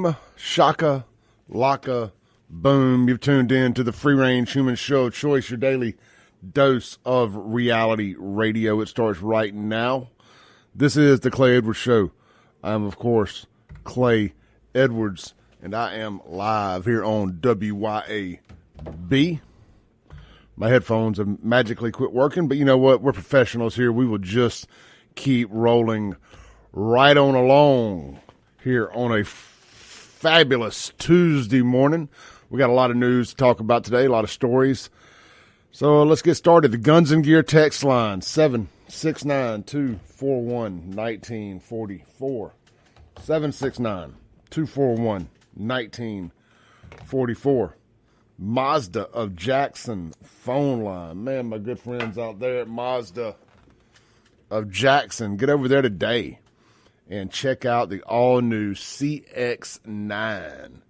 Boom, shaka, laka, boom. You've tuned in to the Free Range Human Show Choice, your daily dose of reality radio. It starts right now. This is the Clay Edwards Show. I'm, of course, Clay Edwards, and I am live here on WYAB. My headphones have magically quit working, but you know what? We're professionals here. We will just keep rolling right on along here on a fabulous Tuesday morning. We got a lot of news to talk about today, a lot of stories. So let's get started. The Guns and Gear text line, 769-241-1944. 769-241-1944. Mazda of Jackson phone line. Man, my good friends out there at Mazda of Jackson, get over there today and check out the all-new CX-9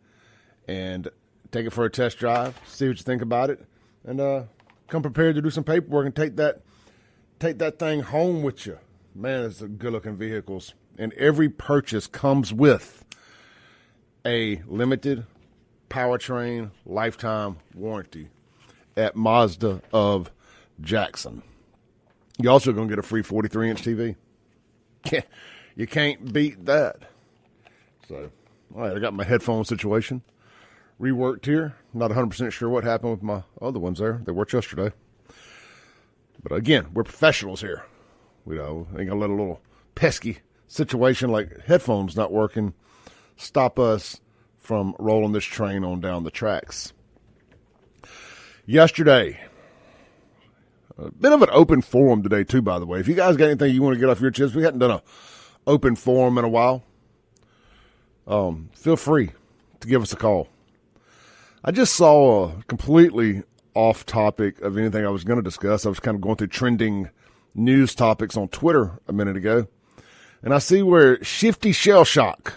and take it for a test drive, see what you think about it, and come prepared to do some paperwork and take that thing home with you. Man, it's a good-looking vehicles. And every purchase comes with a limited powertrain lifetime warranty at Mazda of Jackson. You're also going to get a free 43-inch TV. You can't beat that. So, all right, I got my headphone situation reworked here. Not 100% sure what happened with my other ones there. They worked yesterday. But again, we're professionals here. We ain't going to let a little pesky situation like headphones not working stop us from rolling this train on down the tracks. Yesterday, a bit of an open forum today, too, by the way. If you guys got anything you want to get off your chest, we hadn't done a open forum in a while. Feel free to give us a call. I just saw a completely off topic of anything I was going to discuss. I was kind of going through trending news topics on Twitter a minute ago, and I see where Shifty Shell Shock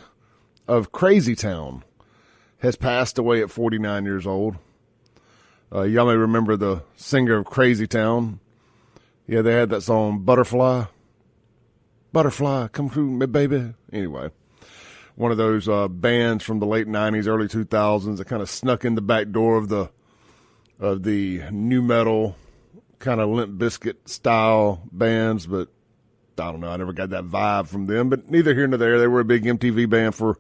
of Crazy Town has passed away at 49 years old. Y'all may remember the singer of Crazy Town. Yeah, they had that song, Butterfly. Butterfly, come through me, baby. Anyway, one of those bands from the late 90s, early 2000s that kind of snuck in the back door of the new metal, kind of Limp Bizkit style bands, but I don't know. I never got that vibe from them, but neither here nor there. They were a big MTV band for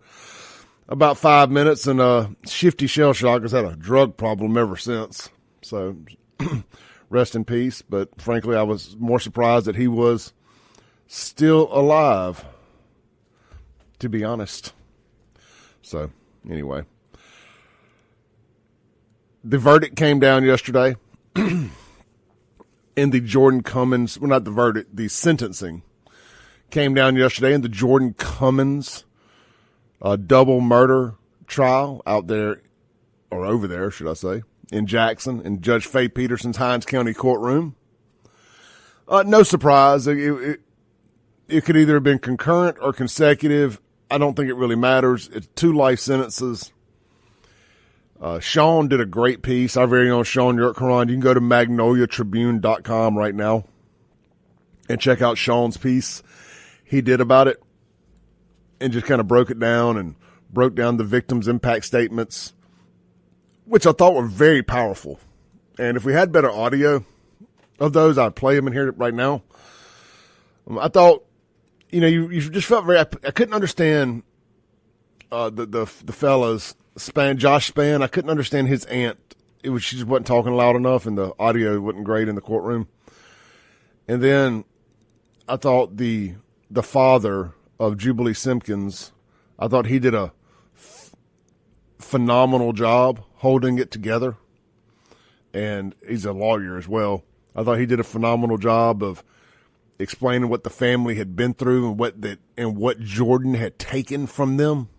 about 5 minutes, and Shifty Shell Shock has had a drug problem ever since. So rest in peace. But frankly, I was more surprised that he was still alive, to be honest. So anyway, the verdict came down yesterday in the Jordan Cummins, well, not the verdict, the sentencing came down yesterday in the Jordan Cummins double murder trial out there, or over there, should I say, in Jackson, in Judge Faye Peterson's Hinds County courtroom. No surprise. It could either have been concurrent or consecutive. I don't think it really matters. It's 2 life sentences. Sean did a great piece. Our very own Sean Yurtkaran. You can go to magnoliatribune.com right now and check out Sean's piece he did about it and just kind of broke it down and broke down the victims' impact statements, which I thought were very powerful. And if we had better audio of those, I'd play them in here right now. I thought, you just felt I couldn't understand the fella's Josh Spann. I couldn't understand his aunt. She just wasn't talking loud enough, and the audio wasn't great in the courtroom. And then I thought the father of Jubilee Simpkins, I thought he did a phenomenal job holding it together. And he's a lawyer as well. I thought he did a phenomenal job of explaining what the family had been through and what Jordan had taken from them.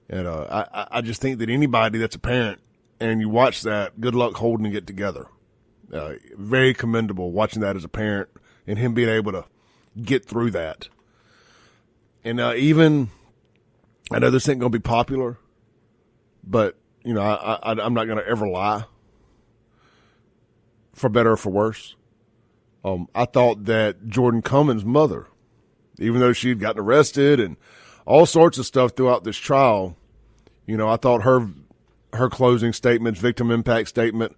And I just think that anybody that's a parent and you watch that, good luck holding it together. Very commendable watching that as a parent and him being able to get through that. And even, I know this ain't going to be popular, but, I'm not going to ever lie, for better or for worse. I thought that Jordan Cummins' mother, even though she had gotten arrested and all sorts of stuff throughout this trial. I thought her closing statement, victim impact statement,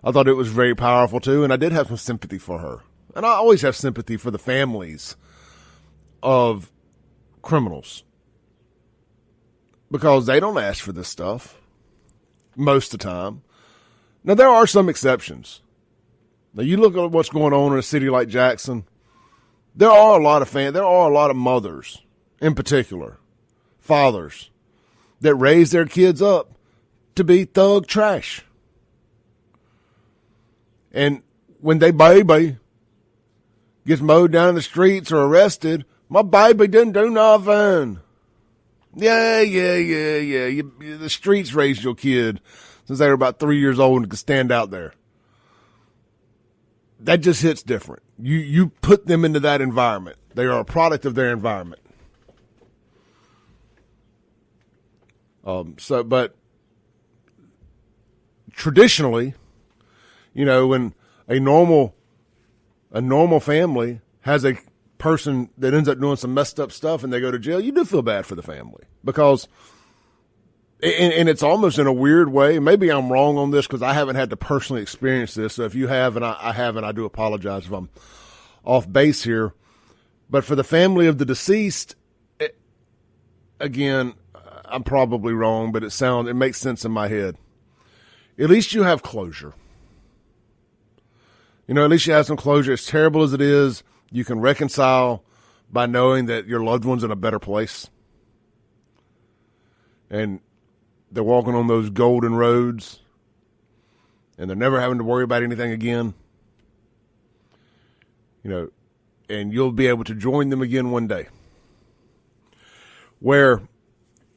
I thought it was very powerful too, and I did have some sympathy for her. And I always have sympathy for the families of criminals because they don't ask for this stuff most of the time. Now, there are some exceptions. Now, you look at what's going on in a city like Jackson, there are a lot of mothers, in particular, fathers, that raise their kids up to be thug trash. And when they baby gets mowed down in the streets or arrested, my baby didn't do nothing. Yeah. The streets raised your kid since they were about 3 years old and could stand out there. That just hits different. You put them into that environment. They are a product of their environment. But traditionally, when a normal family has a person that ends up doing some messed up stuff and they go to jail, you do feel bad for the family because, and it's almost in a weird way. Maybe I'm wrong on this because I haven't had to personally experience this. So if you have, and I haven't, I do apologize if I'm off base here. But for the family of the deceased, again, I'm probably wrong, but it makes sense in my head. At least you have closure. At least you have some closure. As terrible as it is, you can reconcile by knowing that your loved one's in a better place. And they're walking on those golden roads. And they're never having to worry about anything again. And you'll be able to join them again one day. Where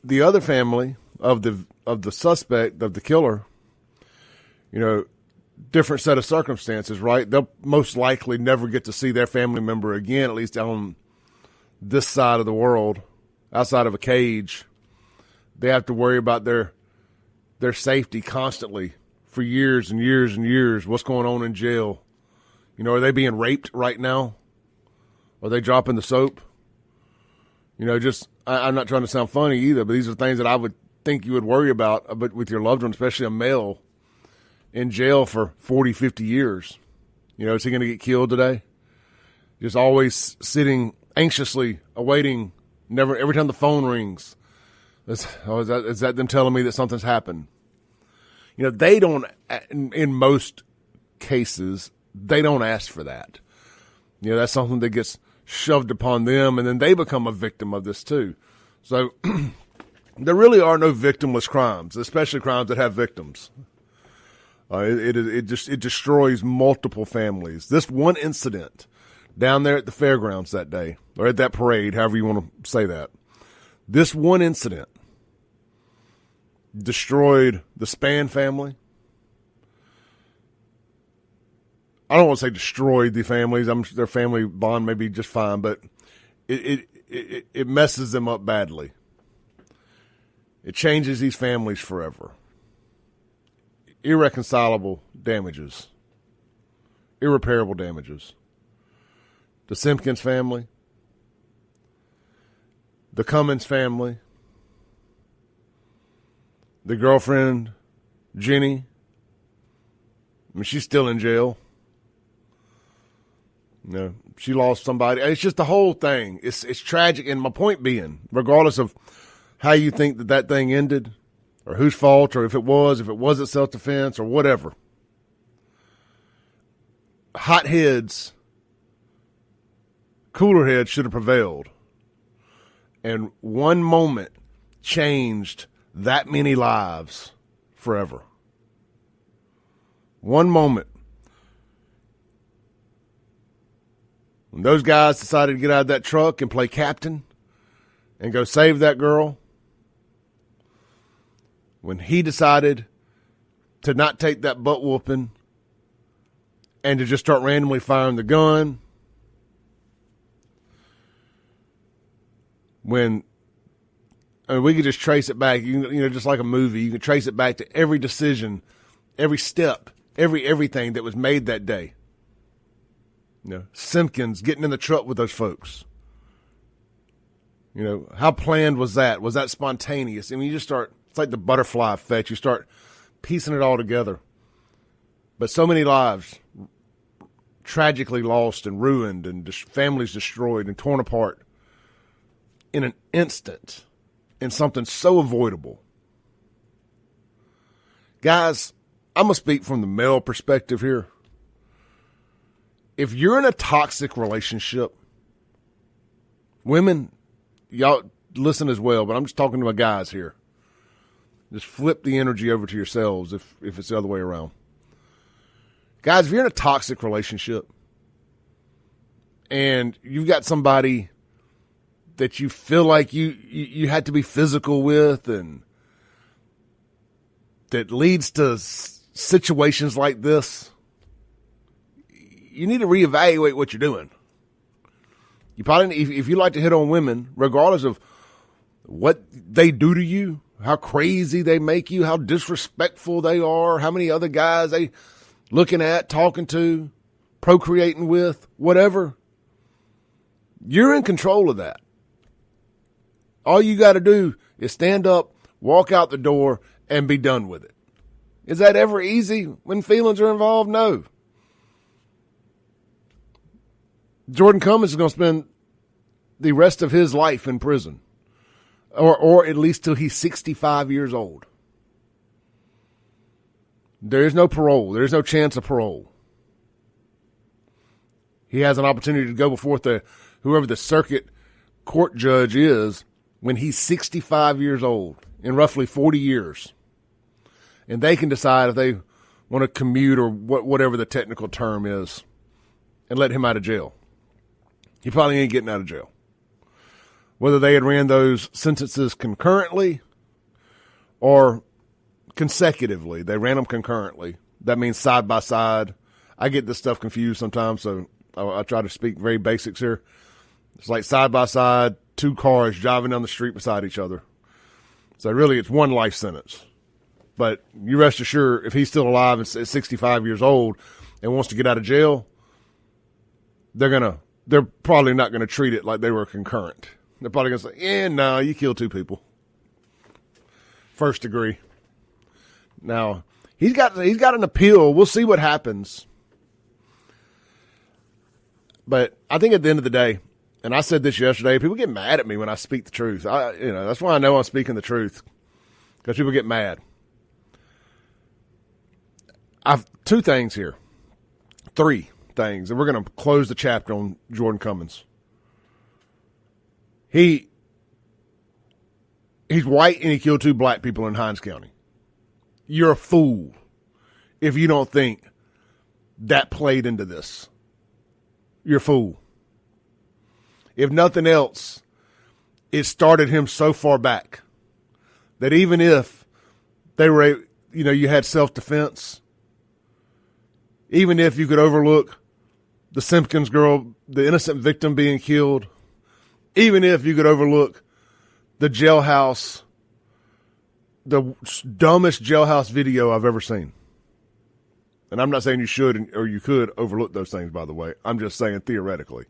the other family of the suspect, of the killer, different set of circumstances, right? They'll most likely never get to see their family member again, at least on this side of the world, outside of a cage. They have to worry about their safety constantly for years and years and years. What's going on in jail? Are they being raped right now? Are they dropping the soap? I'm not trying to sound funny either, but these are things that I would think you would worry about with your loved one, especially a male in jail for 40, 50 years. Is he going to get killed today? Just always sitting anxiously awaiting, every time the phone rings. Is that them telling me that something's happened? They don't, in most cases, they don't ask for that. That's something that gets shoved upon them, and then they become a victim of this too. So there really are no victimless crimes, especially crimes that have victims. It destroys multiple families. This one incident down there at the fairgrounds that day, or at that parade, however you want to say that, this one incident destroyed the Spann family. I don't want to say destroyed the families. Their family bond may be just fine, but it messes them up badly. It changes these families forever. Irreconcilable damages. Irreparable damages. The Simpkins family. The Cummins family. The girlfriend, Jenny. She's still in jail. She lost somebody. It's just the whole thing. It's tragic. And my point being, regardless of how you think that thing ended, or whose fault, or if it wasn't self-defense, or whatever, hot heads, cooler heads should have prevailed. And one moment changed that many lives forever. One moment. When those guys decided to get out of that truck and play captain and go save that girl, when he decided to not take that butt whooping and to just start randomly firing the gun, we could just trace it back, just like a movie, you can trace it back to every decision, every step, everything that was made that day. Simpkins getting in the truck with those folks. You know, how planned was that? Was that spontaneous? I mean, you just start, it's like the butterfly effect. You start piecing it all together. But so many lives tragically lost and ruined and families destroyed and torn apart in an instant in something so avoidable. Guys, I'm going to speak from the male perspective here. If you're in a toxic relationship, women, y'all listen as well, but I'm just talking to my guys here. Just flip the energy over to yourselves if it's the other way around. Guys, if you're in a toxic relationship and you've got somebody that you feel like you had to be physical with and that leads to situations like this, you need to reevaluate what you're doing. You probably, if you like to hit on women, regardless of what they do to you, how crazy they make you, how disrespectful they are, how many other guys they looking at, talking to, procreating with, whatever, you're in control of that. All you got to do is stand up, walk out the door, and be done with it. Is that ever easy when feelings are involved? No. Jordan Cummins is going to spend the rest of his life in prison, or at least till he's 65 years old. There is no parole. There is no chance of parole. He has an opportunity to go before whoever the circuit court judge is when he's 65 years old, in roughly 40 years. And they can decide if they want to commute or whatever the technical term is and let him out of jail. He probably ain't getting out of jail. Whether they had ran those sentences concurrently or consecutively. They ran them concurrently. That means side by side. I get this stuff confused sometimes, so I try to speak very basics here. It's like side by side, two cars driving down the street beside each other. So really it's one life sentence. But you rest assured, if he's still alive and 65 years old and wants to get out of jail, they're probably not going to treat it like they were concurrent. They're probably going to say, no, you killed two people. First degree. Now, he's got an appeal. We'll see what happens. But I think at the end of the day, and I said this yesterday, people get mad at me when I speak the truth. That's why I know I'm speaking the truth, because people get mad. I've two things here. Three things, and we're going to close the chapter on Jordan Cummins. He's white and he killed two black people in Hinds County. You're a fool if you don't think that played into this. You're a fool. If nothing else, it started him so far back that even if they were, you had self-defense, even if you could overlook the Simpkins girl, the innocent victim being killed, even if you could overlook the jailhouse, the dumbest jailhouse video I've ever seen. And I'm not saying you should or you could overlook those things, by the way. I'm just saying theoretically.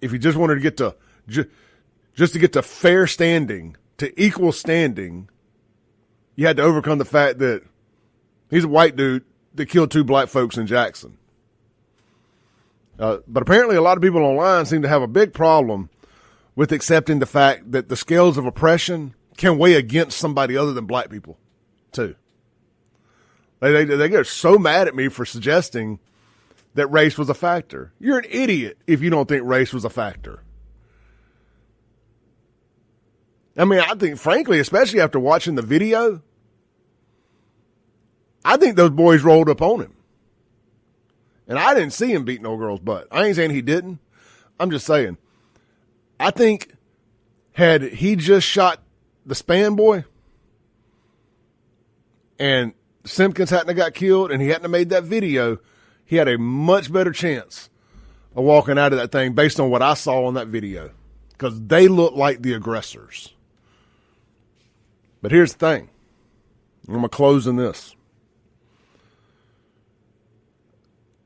If you just wanted to get to just to get to fair standing, to equal standing, you had to overcome the fact that he's a white dude that killed two black folks in Jackson. But apparently a lot of people online seem to have a big problem with accepting the fact that the scales of oppression can weigh against somebody other than black people, too. They get so mad at me for suggesting that race was a factor. You're an idiot if you don't think race was a factor. I mean, I think, frankly, especially after watching the video, I think those boys rolled up on him. And I didn't see him beat no girl's butt. I ain't saying he didn't. I'm just saying. I think had he just shot the Span boy and Simpkins hadn't have got killed and he hadn't have made that video, he had a much better chance of walking out of that thing based on what I saw on that video, because they look like the aggressors. But here's the thing. I'm going to close in this.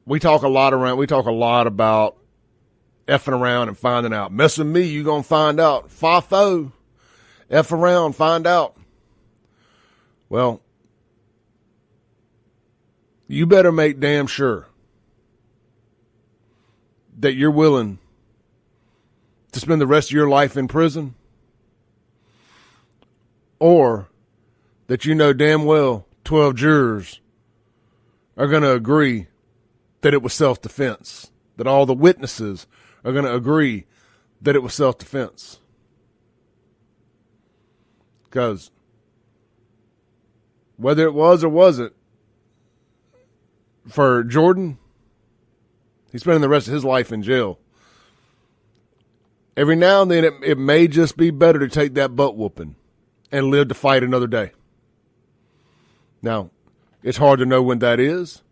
We talk a lot about effing around and finding out. Mess with me, you going to find out. Fa-fo. F around, find out. Well, you better make damn sure that you're willing to spend the rest of your life in prison, or that you know damn well 12 jurors are going to agree that it was self-defense, that all the witnesses are going to agree that it was self-defense. Because whether it was or wasn't, for Jordan, he's spending the rest of his life in jail. Every now and then, it may just be better to take that butt whooping and live to fight another day. Now, it's hard to know when that is.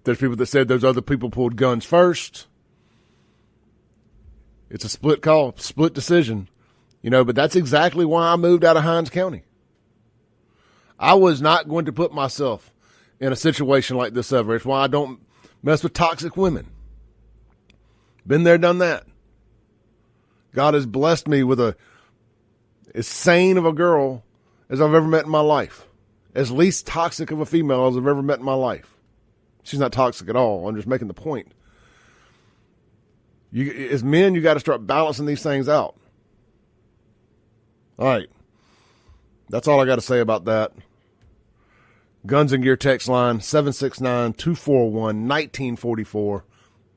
There's people that said those other people pulled guns first. It's a split call, split decision. But that's exactly why I moved out of Hinds County. I was not going to put myself in a situation like this ever. It's why I don't mess with toxic women. Been there, done that. God has blessed me with as sane of a girl as I've ever met in my life. As least toxic of a female as I've ever met in my life. She's not toxic at all. I'm just making the point. As men, you got to start balancing these things out. All right. That's all I got to say about that. Guns and Gear text line, 769-241-1944.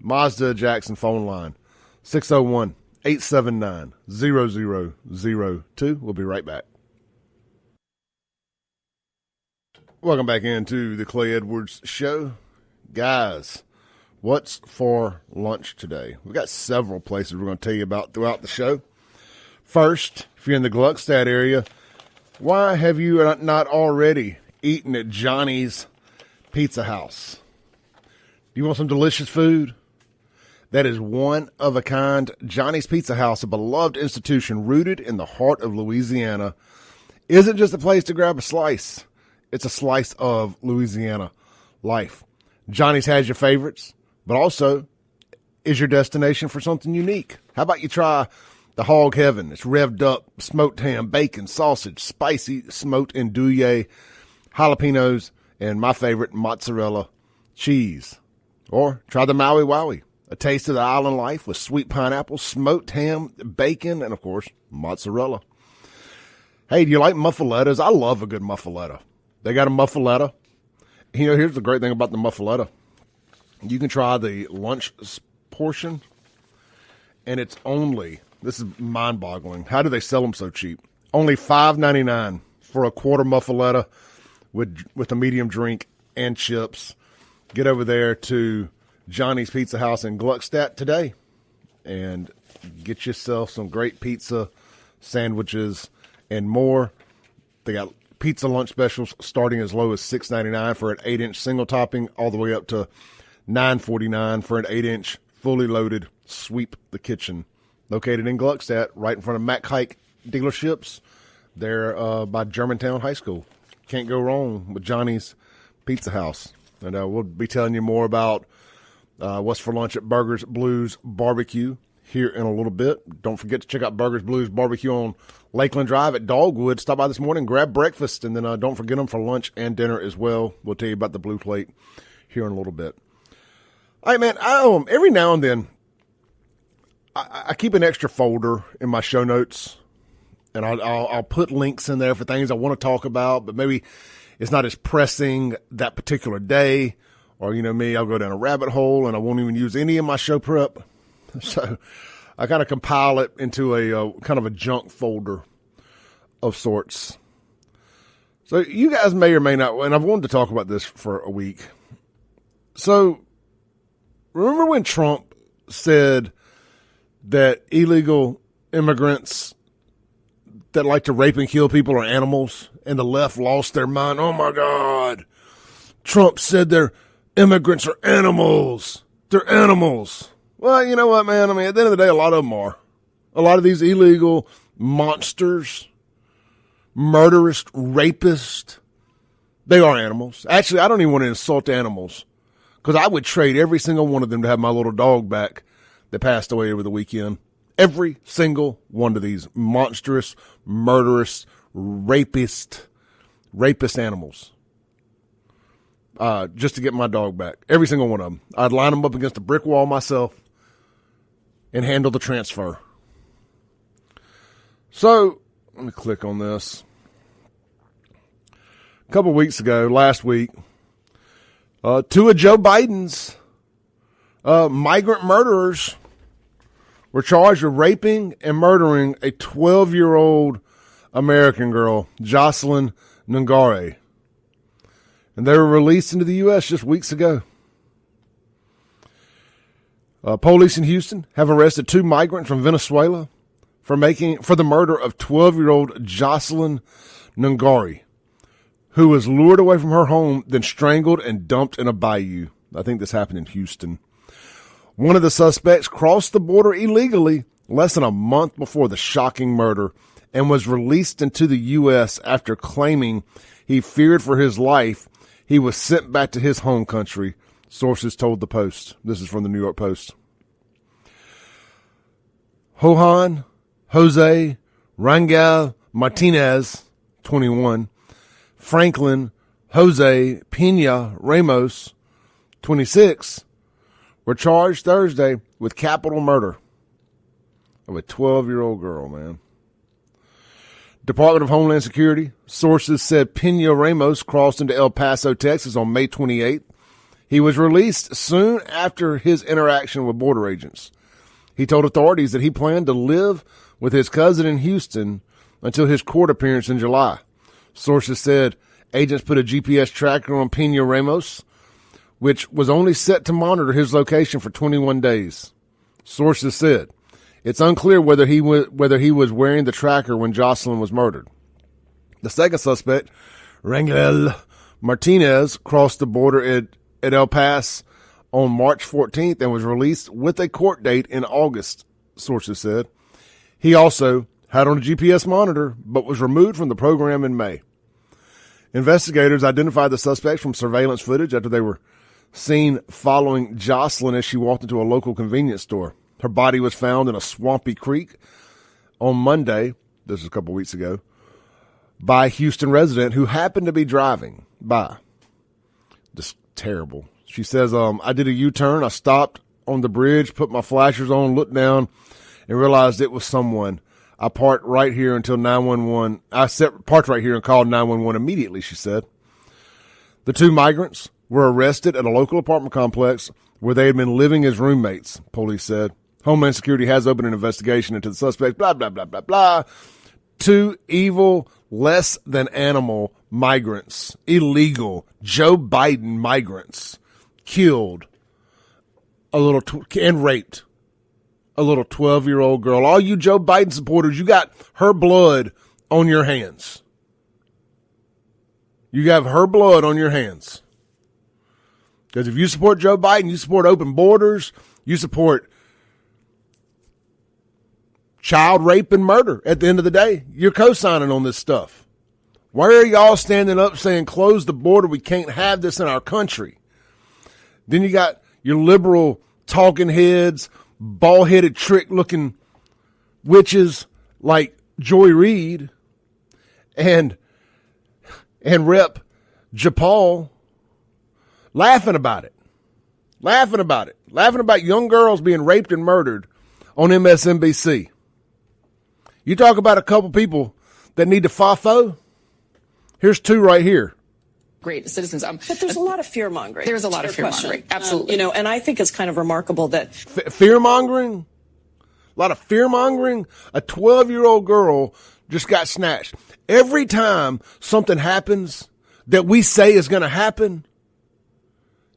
Mazda Jackson phone line, 601-879-0002. We'll be right back. Welcome back into the Clay Edwards Show. Guys, what's for lunch today? We've got several places we're going to tell you about throughout the show. First, if you're in the Gluckstadt area, why have you not already eaten at Johnny's Pizza House? You want some delicious food? That is one of a kind. Johnny's Pizza House, a beloved institution rooted in the heart of Louisiana, isn't just a place to grab a slice. It's a slice of Louisiana life. Johnny's has your favorites, but also is your destination for something unique. How about you try the Hog Heaven? It's revved up, smoked ham, bacon, sausage, spicy smoked andouille, jalapenos, and my favorite, mozzarella cheese. Or try the Maui Wowie, a taste of the island life with sweet pineapple, smoked ham, bacon, and, of course, mozzarella. Hey, do you like muffalettas? I love a good muffaletta. They got a muffaletta. Here's the great thing about the muffaletta. You can try the lunch portion, and it's only, this is mind-boggling. How do they sell them so cheap? Only $5.99 for a quarter muffaletta with a medium drink and chips. Get over there to Johnny's Pizza House in Gluckstadt today and get yourself some great pizza, sandwiches, and more. They got pizza lunch specials starting as low as $6.99 for an 8-inch single topping, all the way up to $9.49 for an 8-inch fully loaded sweep the kitchen. Located in Gluckstadt, right in front of Mack Hike dealerships. They're by Germantown High School. Can't go wrong with Johnny's Pizza House. And we'll be telling you more about what's for lunch at Burgers Blues Barbecue here in a little bit. Don't forget to check out Burgers Blues Barbecue on Lakeland Drive at Dogwood. Stop by this morning, grab breakfast, and then don't forget them for lunch and dinner as well. We'll tell you about the Blue Plate here in a little bit. All right, man, every now and then I keep an extra folder in my show notes, and I'll put links in there for things I want to talk about, but maybe it's not as pressing that particular day, or, me, I'll go down a rabbit hole, and I won't even use any of my show prep. So I kind of compile it into a kind of a junk folder of sorts. So you guys may or may not, and I've wanted to talk about this for a week. So remember when Trump said that illegal immigrants that like to rape and kill people are animals, and the left lost their mind? Oh my God. Trump said immigrants are animals. They're animals. Well, you know what, man? I mean, at the end of the day, a lot of them are. A lot of these illegal monsters, murderous, rapists, they are animals. Actually, I don't even want to insult animals, because I would trade every single one of them to have my little dog back that passed away over the weekend. Every single one of these monstrous, murderous, rapist animals. Just to get my dog back. Every single one of them. I'd line them up against a brick wall myself and handle the transfer. So, let me click on this. A couple weeks ago, last week, two of Joe Biden's migrant murderers were charged with raping and murdering a 12-year-old American girl, Jocelyn Nungare. And they were released into the U.S. just weeks ago. Police in Houston have arrested two migrants from Venezuela for the murder of 12-year-old Jocelyn Nungare, who was lured away from her home, then strangled and dumped in a bayou. I think this happened in Houston. One of the suspects crossed the border illegally less than a month before the shocking murder and was released into the U.S. after claiming he feared for his life. He was sent back to his home country, sources told the Post. This is from the New York Post. Johan Jose Rangel Martinez, 21, Franklin Jose Pena Ramos, 26, were charged Thursday with capital murder of a 12-year-old girl, man. Department of Homeland Security sources said Pena Ramos crossed into El Paso, Texas on May 28th. He was released soon after his interaction with border agents. He told authorities that he planned to live with his cousin in Houston until his court appearance in July. Sources said agents put a GPS tracker on Pena Ramos, which was only set to monitor his location for 21 days. Sources said it's unclear whether he was wearing the tracker when Jocelyn was murdered. The second suspect, Rangel Martinez, crossed the border at El Paso on March 14th and was released with a court date in August, sources said. He also had on a GPS monitor but was removed from the program in May. Investigators identified the suspects from surveillance footage after they were seen following Jocelyn as she walked into a local convenience store. Her body was found in a swampy creek on Monday, this is a couple weeks ago, by a Houston resident who happened to be driving by. Just terrible. She says, I did a U-turn. I stopped on the bridge, put my flashers on, looked down, and realized it was someone. I parked right here until 911. Parked right here and called 911 immediately, she said. The two migrants were arrested at a local apartment complex where they had been living as roommates, police said. Homeland Security has opened an investigation into the suspects, blah, blah, blah, blah, blah. Two evil, less than animal migrants, illegal Joe Biden migrants, killed and raped a little 12-year-old girl. All you Joe Biden supporters, you got her blood on your hands. You have her blood on your hands. Because if you support Joe Biden, you support open borders, you support child rape and murder. At the end of the day, you're co-signing on this stuff. Why are y'all standing up saying, close the border, we can't have this in our country? Then you got your liberal talking heads, bald-headed trick-looking witches like Joy Reid and Rep. Japal laughing about it. Laughing about young girls being raped and murdered on MSNBC. You talk about a couple people that need to FAFO. Here's two right here. Great citizens. But there's a lot of fear-mongering. There's a lot of fear-mongering. Absolutely. And I think it's kind of remarkable that... Fear-mongering? A lot of fear-mongering? A 12-year-old girl just got snatched. Every time something happens that we say is going to happen,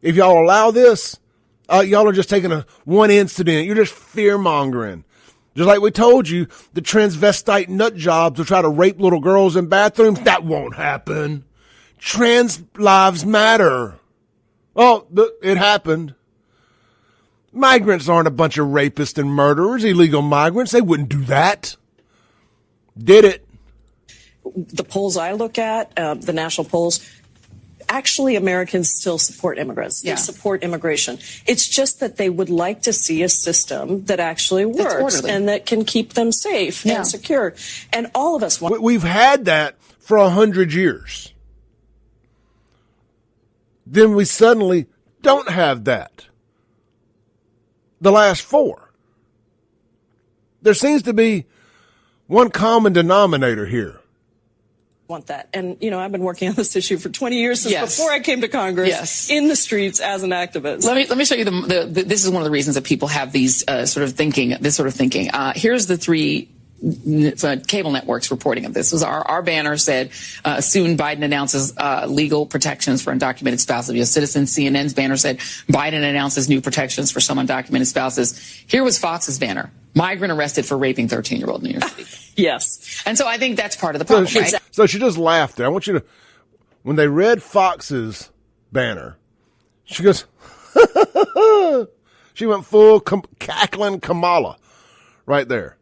if y'all allow this, y'all are just taking one incident. You're just fear-mongering. Just like we told you, the transvestite nut jobs will try to rape little girls in bathrooms. That won't happen. Trans lives matter. Oh, it happened. Migrants aren't a bunch of rapists and murderers, illegal migrants. They wouldn't do that. Did it. The polls I look at, the national polls, actually Americans still support immigrants. They support immigration. It's just that they would like to see a system that actually works and that can keep them safe and secure. And all of us want. We've had that for 100 years. Then we suddenly don't have that. The last 4. There seems to be one common denominator here. Want that. And, I've been working on this issue for 20 years since before I came to Congress in the streets as an activist. Let me show you this is one of the reasons that people have these sort of thinking. Here's the 3 cable networks reporting of this. Was our banner said, soon Biden announces legal protections for undocumented spouses of U.S. citizens. CNN's banner said Biden announces new protections for some undocumented spouses. Here was Fox's banner. Migrant arrested for raping 13-year-old New York City. Yes. And so I think that's part of the problem, right? So she just laughed there. I want you to, when they read Fox's banner, she goes, she went full cackling Kamala right there.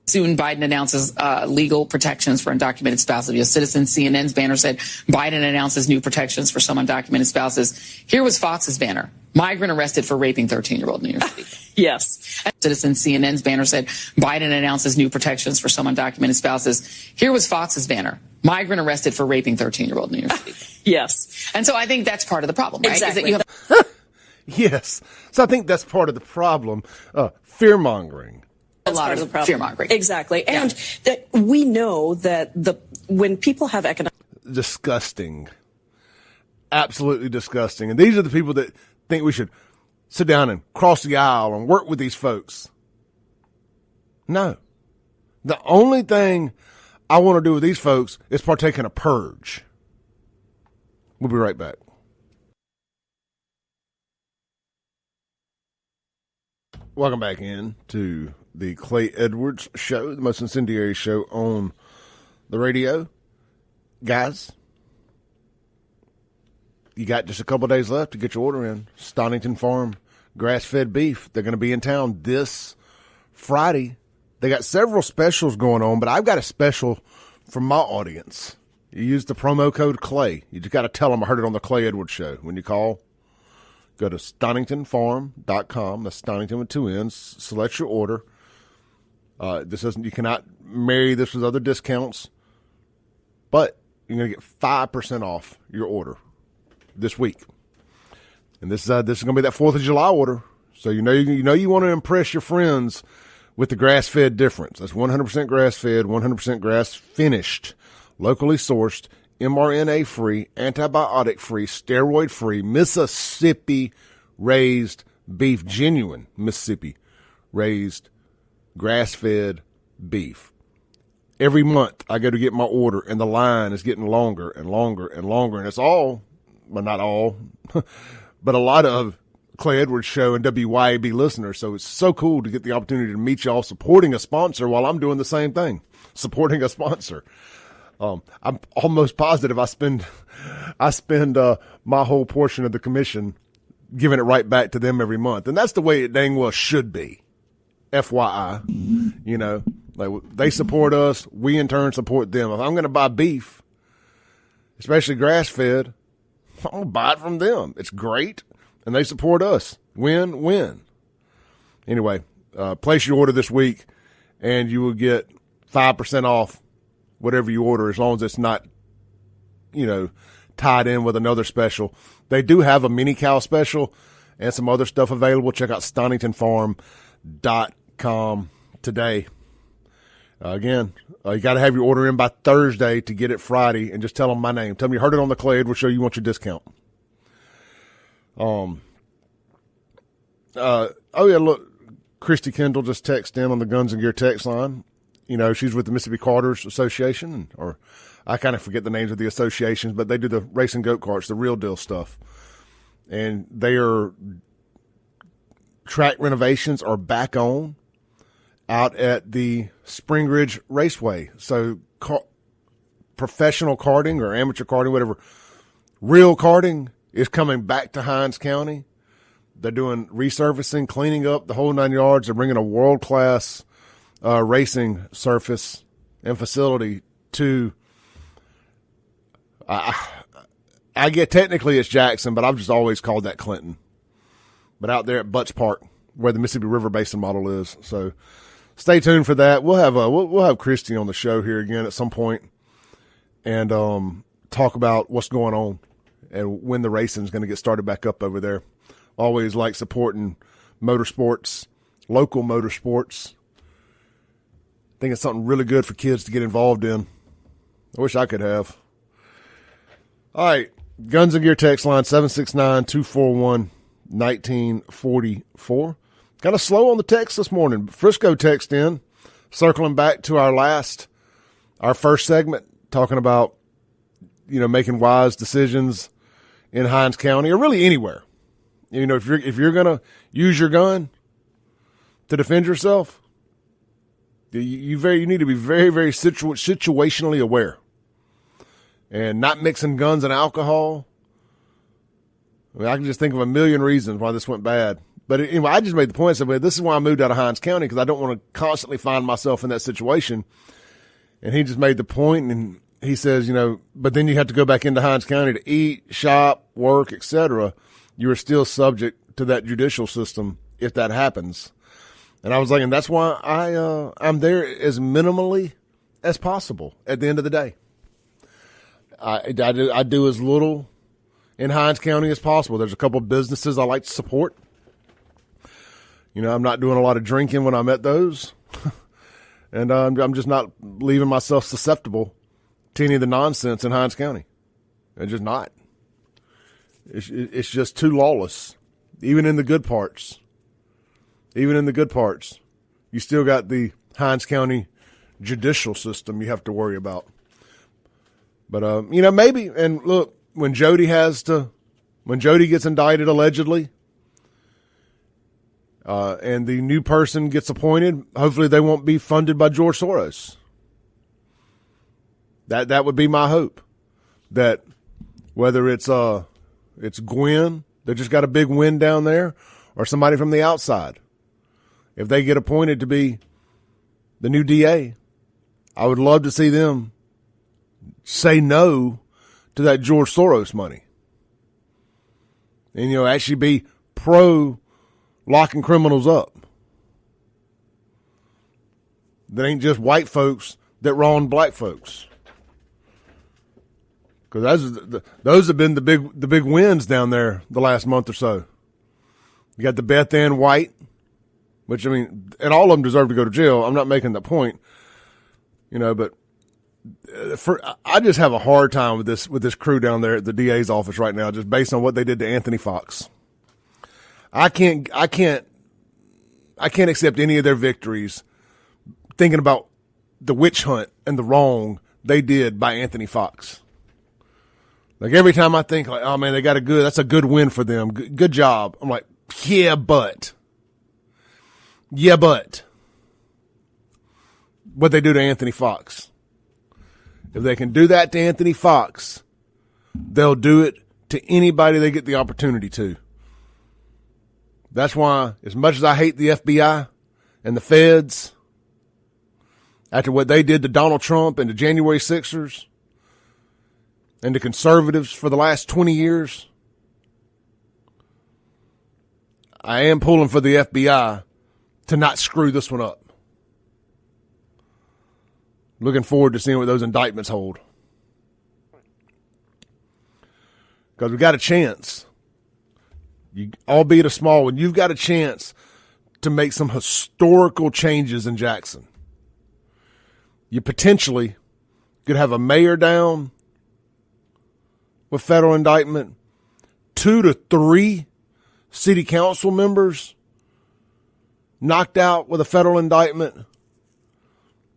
Soon Biden announces legal protections for undocumented spouses of U.S. citizens. CNN's banner said Biden announces new protections for some undocumented spouses. Here was Fox's banner. Migrant arrested for raping 13-year-old New York City. Yes. Citizens. CNN's banner said Biden announces new protections for some undocumented spouses. Here was Fox's banner. Migrant arrested for raping 13-year-old New York City. Yes. And so I think that's part of the problem, right? Exactly. Is that you have yes. So I think that's part of the problem. Fear-mongering. That's part of the problem. Fear-mongering. Exactly. And that we know that when people have economic. Disgusting. Absolutely disgusting. And these are the people that think we should sit down and cross the aisle and work with these folks. No. The only thing I want to do with these folks is partake in a purge. We'll be right back. Welcome back in to the Clay Edwards Show, the most incendiary show on the radio. Guys, you got just a couple days left to get your order in. Stonington Farm grass-fed beef. They're going to be in town this Friday. They got several specials going on, but I've got a special for my audience. You use the promo code CLAY. You just got to tell them I heard it on the Clay Edwards Show. When you call, go to StoningtonFarm.com. That's Stonington with 2 N's. Select your order. You cannot marry this with other discounts, but you're going to get 5% off your order this week. And this is going to be that 4th of July order. So you want to impress your friends with the grass-fed difference. That's 100% grass-fed, 100% grass-finished, locally sourced, mRNA-free, antibiotic-free, steroid-free, Mississippi-raised beef, genuine Mississippi-raised grass-fed beef. Every month I go to get my order, and the line is getting longer and longer and longer. And it's all, but not all, but a lot of Clay Edwards Show and WYAB listeners. So it's so cool to get the opportunity to meet y'all supporting a sponsor while I'm doing the same thing, supporting a sponsor. I'm almost positive I spend my whole portion of the commission giving it right back to them every month. And that's the way it dang well should be. FYI, like they support us. We in turn support them. If I'm going to buy beef, especially grass fed, I'm going to buy it from them. It's great. And they support us. Win, win. Anyway, place your order this week and you will get 5% off whatever you order, as long as it's not, tied in with another special. They do have a mini cow special and some other stuff available. Check out StoningtonFarm.com today. Again, you got to have your order in by Thursday to get it Friday, and just tell them my name. Tell them you heard it on the Clay Edwards Show. You want your discount. Look, Christy Kendall just texted in on the Guns and Gear text line. She's with the Mississippi Carters Association, or I kind of forget the names of the associations, but they do the racing go-karts, the real deal stuff. And track renovations are back on out at the Spring Ridge Raceway. So professional karting or amateur karting, whatever, real karting is coming back to Hinds County. They're doing resurfacing, cleaning up the whole 9 yards. They're bringing a world-class racing surface and facility to I I get technically it's Jackson, but I've just always called that Clinton. But out there at Butts Park, where the Mississippi River Basin model is. So stay tuned for that. We'll have Christy on the show here again at some point and talk about what's going on and when the racing is going to get started back up over there. Always like supporting motorsports, local motorsports. I think it's something really good for kids to get involved in. I wish I could have. All right, Guns and Gear text line 769-241-1944. Kind of slow on the text this morning. Frisco text in, circling back to our first segment, talking about, making wise decisions in Hinds County or really anywhere. If you're going to use your gun to defend yourself, you need to be very, very situationally aware and not mixing guns and alcohol. I can just think of a million reasons why this went bad. But anyway, I just made the point. I said, this is why I moved out of Hinds County, because I don't want to constantly find myself in that situation. And he just made the point, and he says, but then you have to go back into Hinds County to eat, shop, work, etc. You are still subject to that judicial system if that happens. And I was like, and that's why I'm there as minimally as possible at the end of the day. I do as little in Hinds County as possible. There's a couple of businesses I like to support. I'm not doing a lot of drinking when I'm at those. And I'm just not leaving myself susceptible to any of the nonsense in Hinds County. It's just not. It's just too lawless, even in the good parts. Even in the good parts, you still got the Hinds County judicial system you have to worry about. But, maybe, and look, when Jody gets indicted allegedly, and the new person gets appointed, hopefully they won't be funded by George Soros. That would be my hope. That whether it's Gwen that just got a big win down there, or somebody from the outside, if they get appointed to be the new DA, I would love to see them say no to that George Soros money. And, actually be pro locking criminals up. That ain't just white folks that wrong black folks. Because those have been the big wins down there the last month or so. You got the Beth Ann White, which, and all of them deserve to go to jail. I'm not making that point, but I just have a hard time with this crew down there at the DA's office right now, just based on what they did to Anthony Fox. I can't accept any of their victories thinking about the witch hunt and the wrong they did by Anthony Fox. Like every time I think like, oh man, that's a good win for them. Good job. I'm like, yeah, but what they do to Anthony Fox. If they can do that to Anthony Fox, they'll do it to anybody they get the opportunity to. That's why, as much as I hate the FBI and the feds, after what they did to Donald Trump and the January 6ers and the conservatives for the last 20 years, I am pulling for the FBI to not screw this one up. Looking forward to seeing what those indictments hold. Because we got a chance. Albeit a small one, you've got a chance to make some historical changes in Jackson. You potentially could have a mayor down with federal indictment, 2 to 3 city council members knocked out with a federal indictment,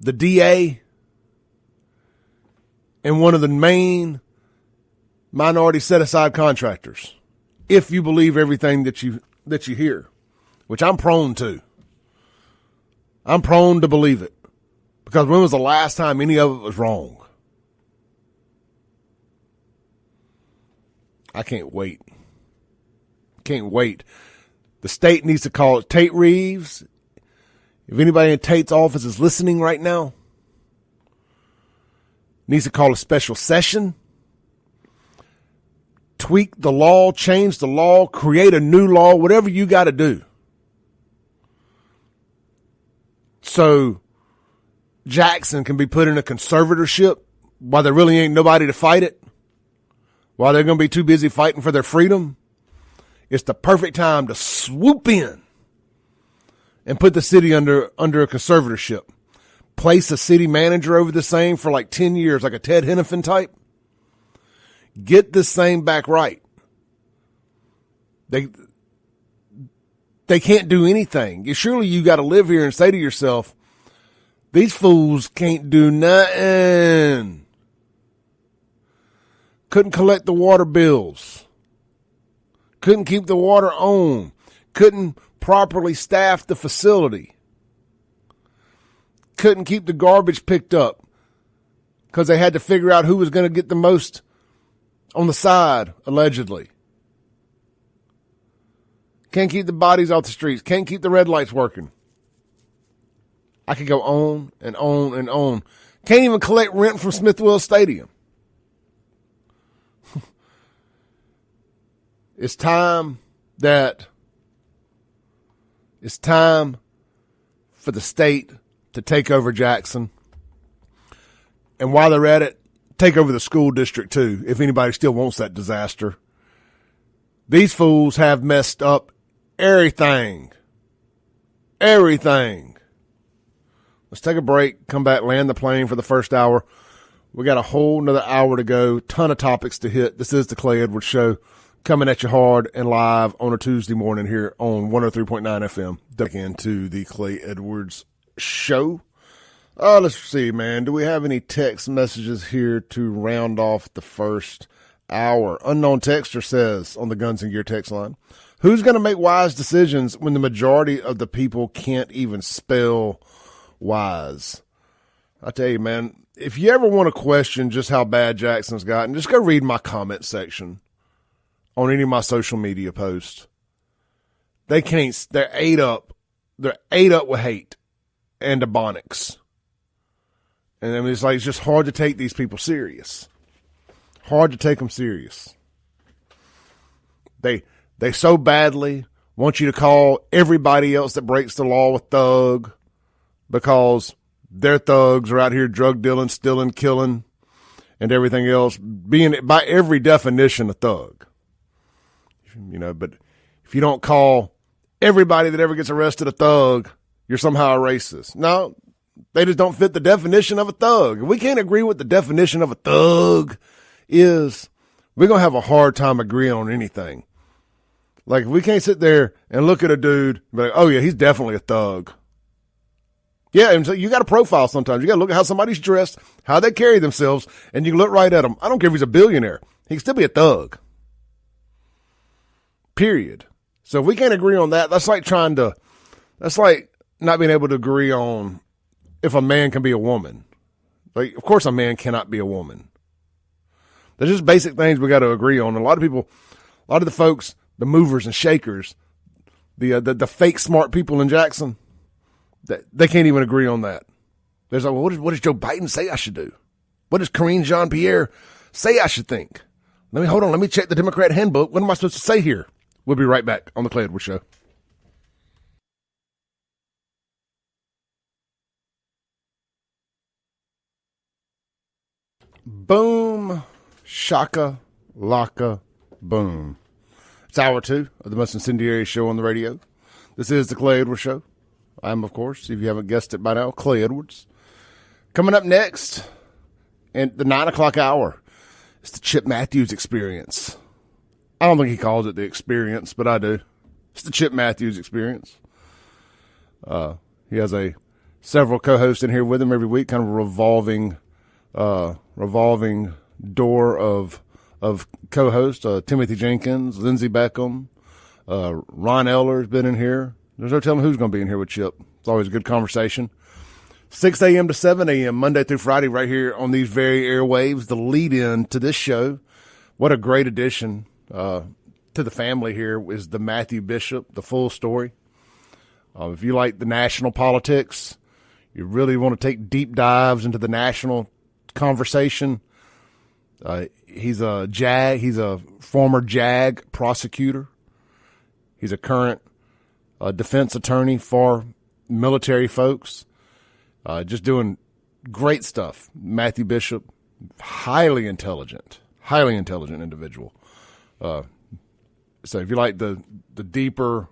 the DA, and one of the main minority set-aside contractors. If you believe everything that you hear, which I'm prone to. I'm prone to believe it. Because when was the last time any of it was wrong? I can't wait. Can't wait. The state needs to call it Tate Reeves. If anybody in Tate's office is listening right now, needs to call a special session. tweak the law, change the law, create a new law, whatever you got to do. So Jackson can be put in a conservatorship while there really ain't nobody to fight it, while they're going to be too busy fighting for their freedom. It's the perfect time to swoop in and put the city under a conservatorship. Place a city manager over this thing for like 10 years, like a Ted Hennepin type. Get this thing back right. They can't do anything. Surely you got to live here and say to yourself, these fools can't do nothing. Couldn't collect the water bills. Couldn't keep the water on. Couldn't properly staff the facility. Couldn't keep the garbage picked up because they had to figure out who was going to get the most on the side, allegedly. Can't keep the bodies off the streets. Can't keep the red lights working. I could go on and on and on. Can't even collect rent from Smithwell Stadium. It's time for the state to take over Jackson. And while they're at it, take over the school district too, if anybody still wants that disaster. These fools have messed up everything. Everything. Let's take a break, come back, land the plane for the first hour. We got a whole nother hour to go, ton of topics to hit. This is the Clay Edwards Show, coming at you hard and live on a Tuesday morning here on 103.9 FM. Duck into the Clay Edwards Show. Let's see, man. Do we have any text messages here to round off the first hour? Unknown texter says on the Guns and Gear text line, who's going to make wise decisions when the majority of the people can't even spell wise? I tell you, man, if you ever want to question just how bad Jackson's gotten, just go read my comment section on any of my social media posts. They're ate up. They're ate up with hate and ebonics. And I mean, it's just hard to take these people serious. Hard to take them serious. They so badly want you to call everybody else that breaks the law a thug because their thugs are out here drug dealing, stealing, killing, and everything else, being by every definition a thug. You know, but if you don't call everybody that ever gets arrested a thug, you're somehow a racist. No, they just don't fit the definition of a thug. If we can't agree what the definition of a thug is, we're going to have a hard time agreeing on anything. Like, if we can't sit there and look at a dude and be like, oh, yeah, he's definitely a thug. Yeah, and so you got to profile sometimes. You got to look at how somebody's dressed, how they carry themselves, and you can look right at them. I don't care if he's a billionaire. He can still be a thug. Period. So if we can't agree on that, that's like not being able to agree on if a man can be a woman. Like, of course a man cannot be a woman. There's just basic things we got to agree on. And a lot of the folks, the movers and shakers, the fake smart people in Jackson, they can't even agree on that. There's like, well, what does Joe Biden say I should do? What does Karine Jean-Pierre say I should think? Let me check the Democrat handbook. What am I supposed to say here? We'll be right back on the Clay Edwards Show. Boom, shaka, laka, boom. It's hour 2 of the most incendiary show on the radio. This is the Clay Edwards Show. I'm, of course, if you haven't guessed it by now, Clay Edwards. Coming up next, in the 9 o'clock hour, it's the Chip Matthews Experience. I don't think he calls it the experience, but I do. It's the Chip Matthews Experience. He has several co-hosts in here with him every week, kind of a revolving door of co-hosts. Timothy Jenkins, Lindsey Beckham, Ron Eller's been in here. There's no telling who's going to be in here with Chip. It's always a good conversation. 6 a.m. to 7 a.m., Monday through Friday, right here on these very airwaves, the lead-in to this show. What a great addition to the family here is the Matthew Bishop, the full story. If you like the national politics, you really want to take deep dives into the national conversation, He's a former JAG prosecutor. He's a current defense attorney for military folks. Just doing great stuff. Matthew Bishop, highly intelligent individual. So if you like the deeper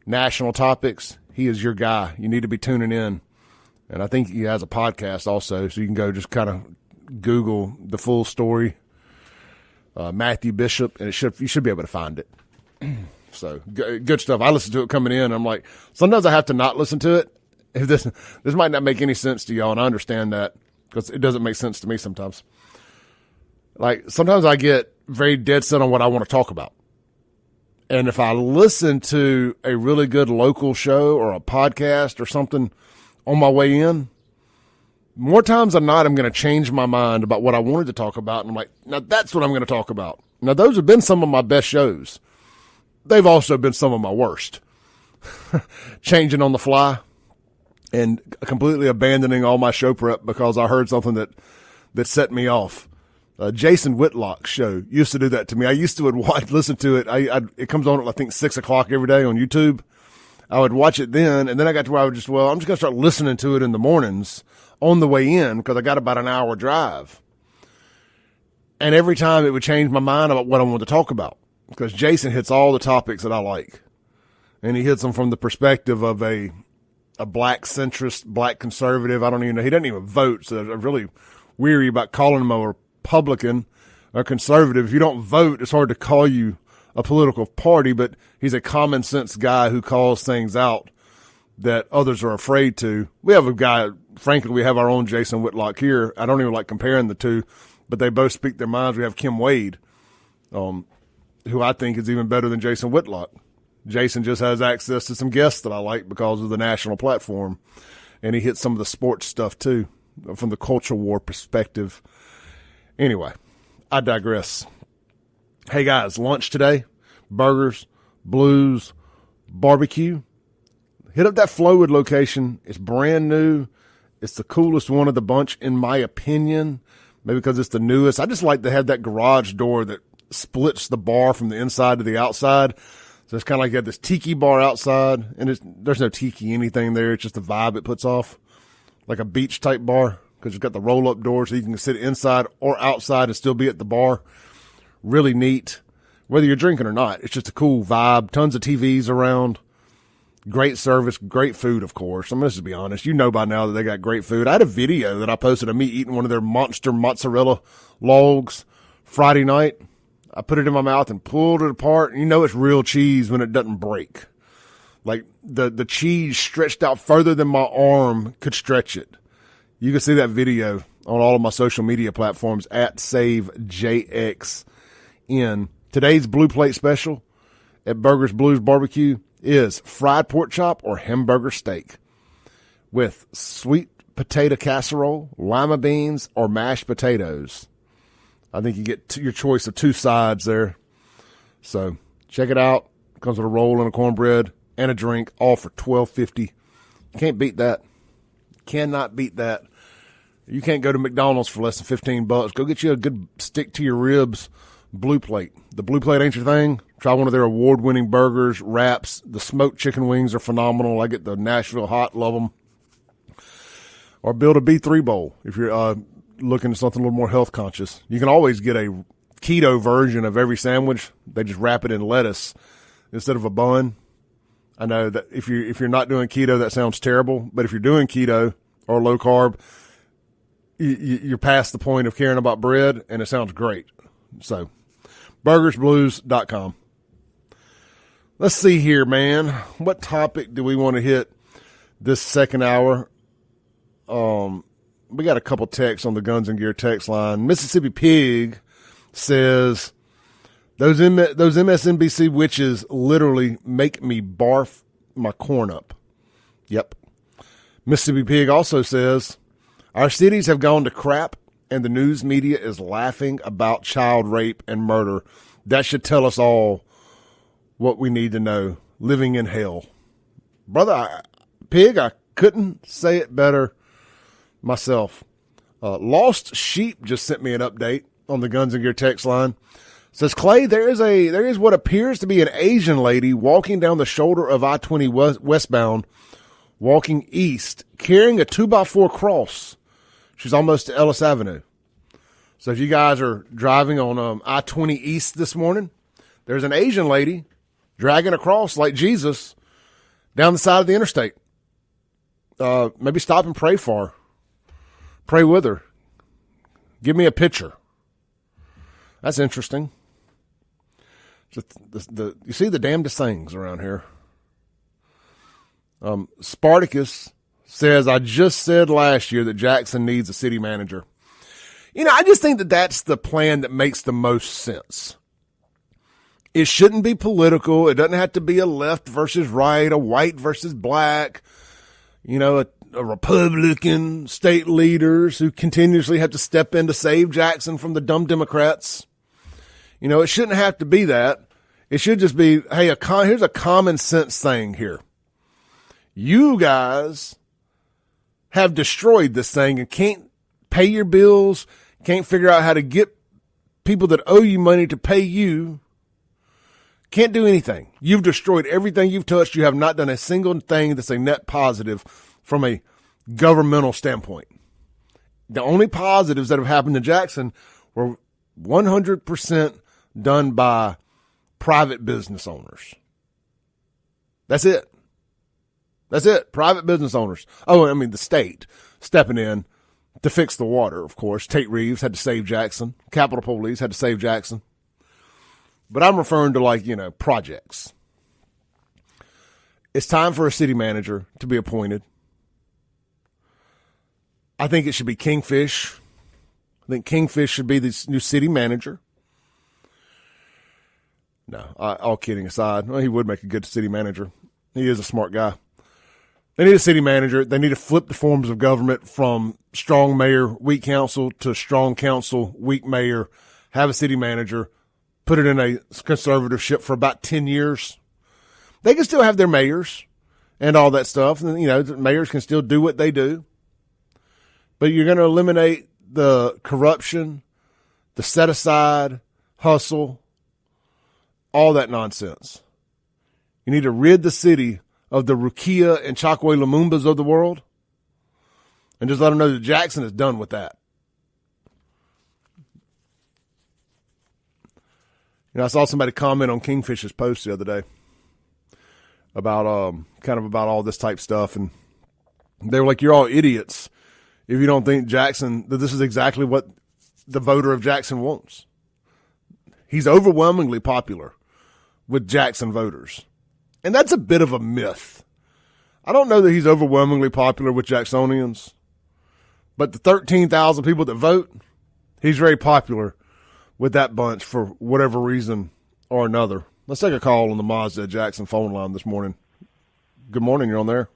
national topics, he is your guy. You need to be tuning in. And I think he has a podcast also, so you can go just kind of Google the full story, Matthew Bishop, and you should be able to find it. So good stuff. I listened to it coming in. I'm like, sometimes I have to not listen to it. If this might not make any sense to y'all, and I understand that because it doesn't make sense to me sometimes. Like sometimes I get very dead set on what I want to talk about. And if I listen to a really good local show or a podcast or something on my way in, more times than not, I'm going to change my mind about what I wanted to talk about. And I'm like, now that's what I'm going to talk about. Now, those have been some of my best shows. They've also been some of my worst. Changing on the fly and completely abandoning all my show prep because I heard something that set me off. Jason Whitlock's show used to do that to me. I used to listen to it. It comes on at, I think, 6 o'clock every day on YouTube. I would watch it then, and then I got to where I would I'm just going to start listening to it in the mornings on the way in because I got about an hour drive. And every time it would change my mind about what I wanted to talk about because Jason hits all the topics that I like. And he hits them from the perspective of a black centrist, black conservative. I don't even know. He doesn't even vote, so I'm really weary about calling him a Republican or conservative. If you don't vote, it's hard to call you a political party, but he's a common sense guy who calls things out that others are afraid to. We have a guy, frankly, we have our own Jason Whitlock here. I don't even like comparing the two, but they both speak their minds. We have Kim Wade, who I think is even better than Jason Whitlock. Jason just has access to some guests that I like because of the national platform, and he hits some of the sports stuff too from the culture war perspective. Anyway, I digress. Hey guys, lunch today, burgers, blues, barbecue. Hit up that Flowwood location. It's brand new. It's the coolest one of the bunch in my opinion, maybe because it's the newest. I just like to have that garage door that splits the bar from the inside to the outside. So it's kind of like you have this tiki bar outside, and there's no tiki anything there. It's just the vibe it puts off, like a beach type bar because it's got the roll up door so you can sit inside or outside and still be at the bar. Really neat, whether you're drinking or not. It's just a cool vibe. Tons of TVs around. Great service, great food, of course. I'm going to just be honest. You know by now that they got great food. I had a video that I posted of me eating one of their monster mozzarella logs Friday night. I put it in my mouth and pulled it apart. And you know it's real cheese when it doesn't break. Like the cheese stretched out further than my arm could stretch it. You can see that video on all of my social media platforms at SaveJXN. Today's Blue Plate special at Burgers Blues Barbecue is fried pork chop or hamburger steak with sweet potato casserole, lima beans, or mashed potatoes. I think you get your choice of two sides there. So check it out. It comes with a roll and a cornbread and a drink, all for $12.50. You can't beat that. Cannot beat that. You can't go to McDonald's for less than $15. Go get you a good stick to your ribs Blue Plate. The Blue Plate ain't your thing. Try one of their award-winning burgers, wraps. The smoked chicken wings are phenomenal. I get the Nashville hot, love them. Or build a B3 bowl if you're looking at something a little more health conscious. You can always get a keto version of every sandwich. They just wrap it in lettuce instead of a bun. I know that if you're not doing keto, that sounds terrible. But if you're doing keto or low carb, you're past the point of caring about bread, and it sounds great. So, burgersblues.com. Let's see here, man. What topic do we want to hit this second hour? We got a couple texts on the Guns and Gear text line. Mississippi Pig says, those MSNBC witches literally make me barf my corn up. Yep. Mississippi Pig also says, our cities have gone to crap and the news media is laughing about child rape and murder. That should tell us all what we need to know. Living in hell. Brother, Pig, I couldn't say it better myself. Lost Sheep just sent me an update. on the Guns and Gear text line. It says, Clay, there is what appears to be an Asian lady walking down the shoulder of I-20 westbound, walking east, carrying a 2x4 cross. She's almost to Ellis Avenue. So if you guys are driving on I-20 east this morning, there's an Asian lady dragging a cross like Jesus down the side of the interstate. Maybe stop and pray for her. Pray with her. Give me a picture. That's interesting. You see the damnedest things around here. Spartacus says, I just said last year that Jackson needs a city manager. I just think that that's the plan that makes the most sense. It shouldn't be political. It doesn't have to be a left versus right, a white versus black, a Republican state leaders who continuously have to step in to save Jackson from the dumb Democrats. It shouldn't have to be that. It should just be, hey, here's a common sense thing here. You guys have destroyed this thing and can't pay your bills, can't figure out how to get people that owe you money to pay you. Can't do anything. You've destroyed everything you've touched. You have not done a single thing that's a net positive from a governmental standpoint. The only positives that have happened to Jackson were 100% done by private business owners. That's it. Private business owners. Oh, I mean, the state stepping in to fix the water, of course. Tate Reeves had to save Jackson. Capitol Police had to save Jackson. But I'm referring to projects. It's time for a city manager to be appointed. I think it should be Kingfish. I think Kingfish should be the new city manager. No, all kidding aside. Well, he would make a good city manager. He is a smart guy. They need a city manager. They need to flip the forms of government from strong mayor, weak council to strong council, weak mayor. Have a city manager. Put it in a conservatorship for about 10 years. They can still have their mayors and all that stuff. And, the mayors can still do what they do. But you're going to eliminate the corruption, the set-aside, hustle, all that nonsense. You need to rid the city of the Rukia and Chokwe Lumumbas of the world and just let them know that Jackson is done with that. I saw somebody comment on Kingfish's post the other day about about all this type stuff, and they were like, "You're all idiots if you don't think that this is exactly what the voter of Jackson wants." He's overwhelmingly popular with Jackson voters, and that's a bit of a myth. I don't know that he's overwhelmingly popular with Jacksonians, but the 13,000 people that vote, he's very popular with that bunch for whatever reason or another. Let's take a call on the Mazda Jackson phone line this morning. Good morning. You're on there.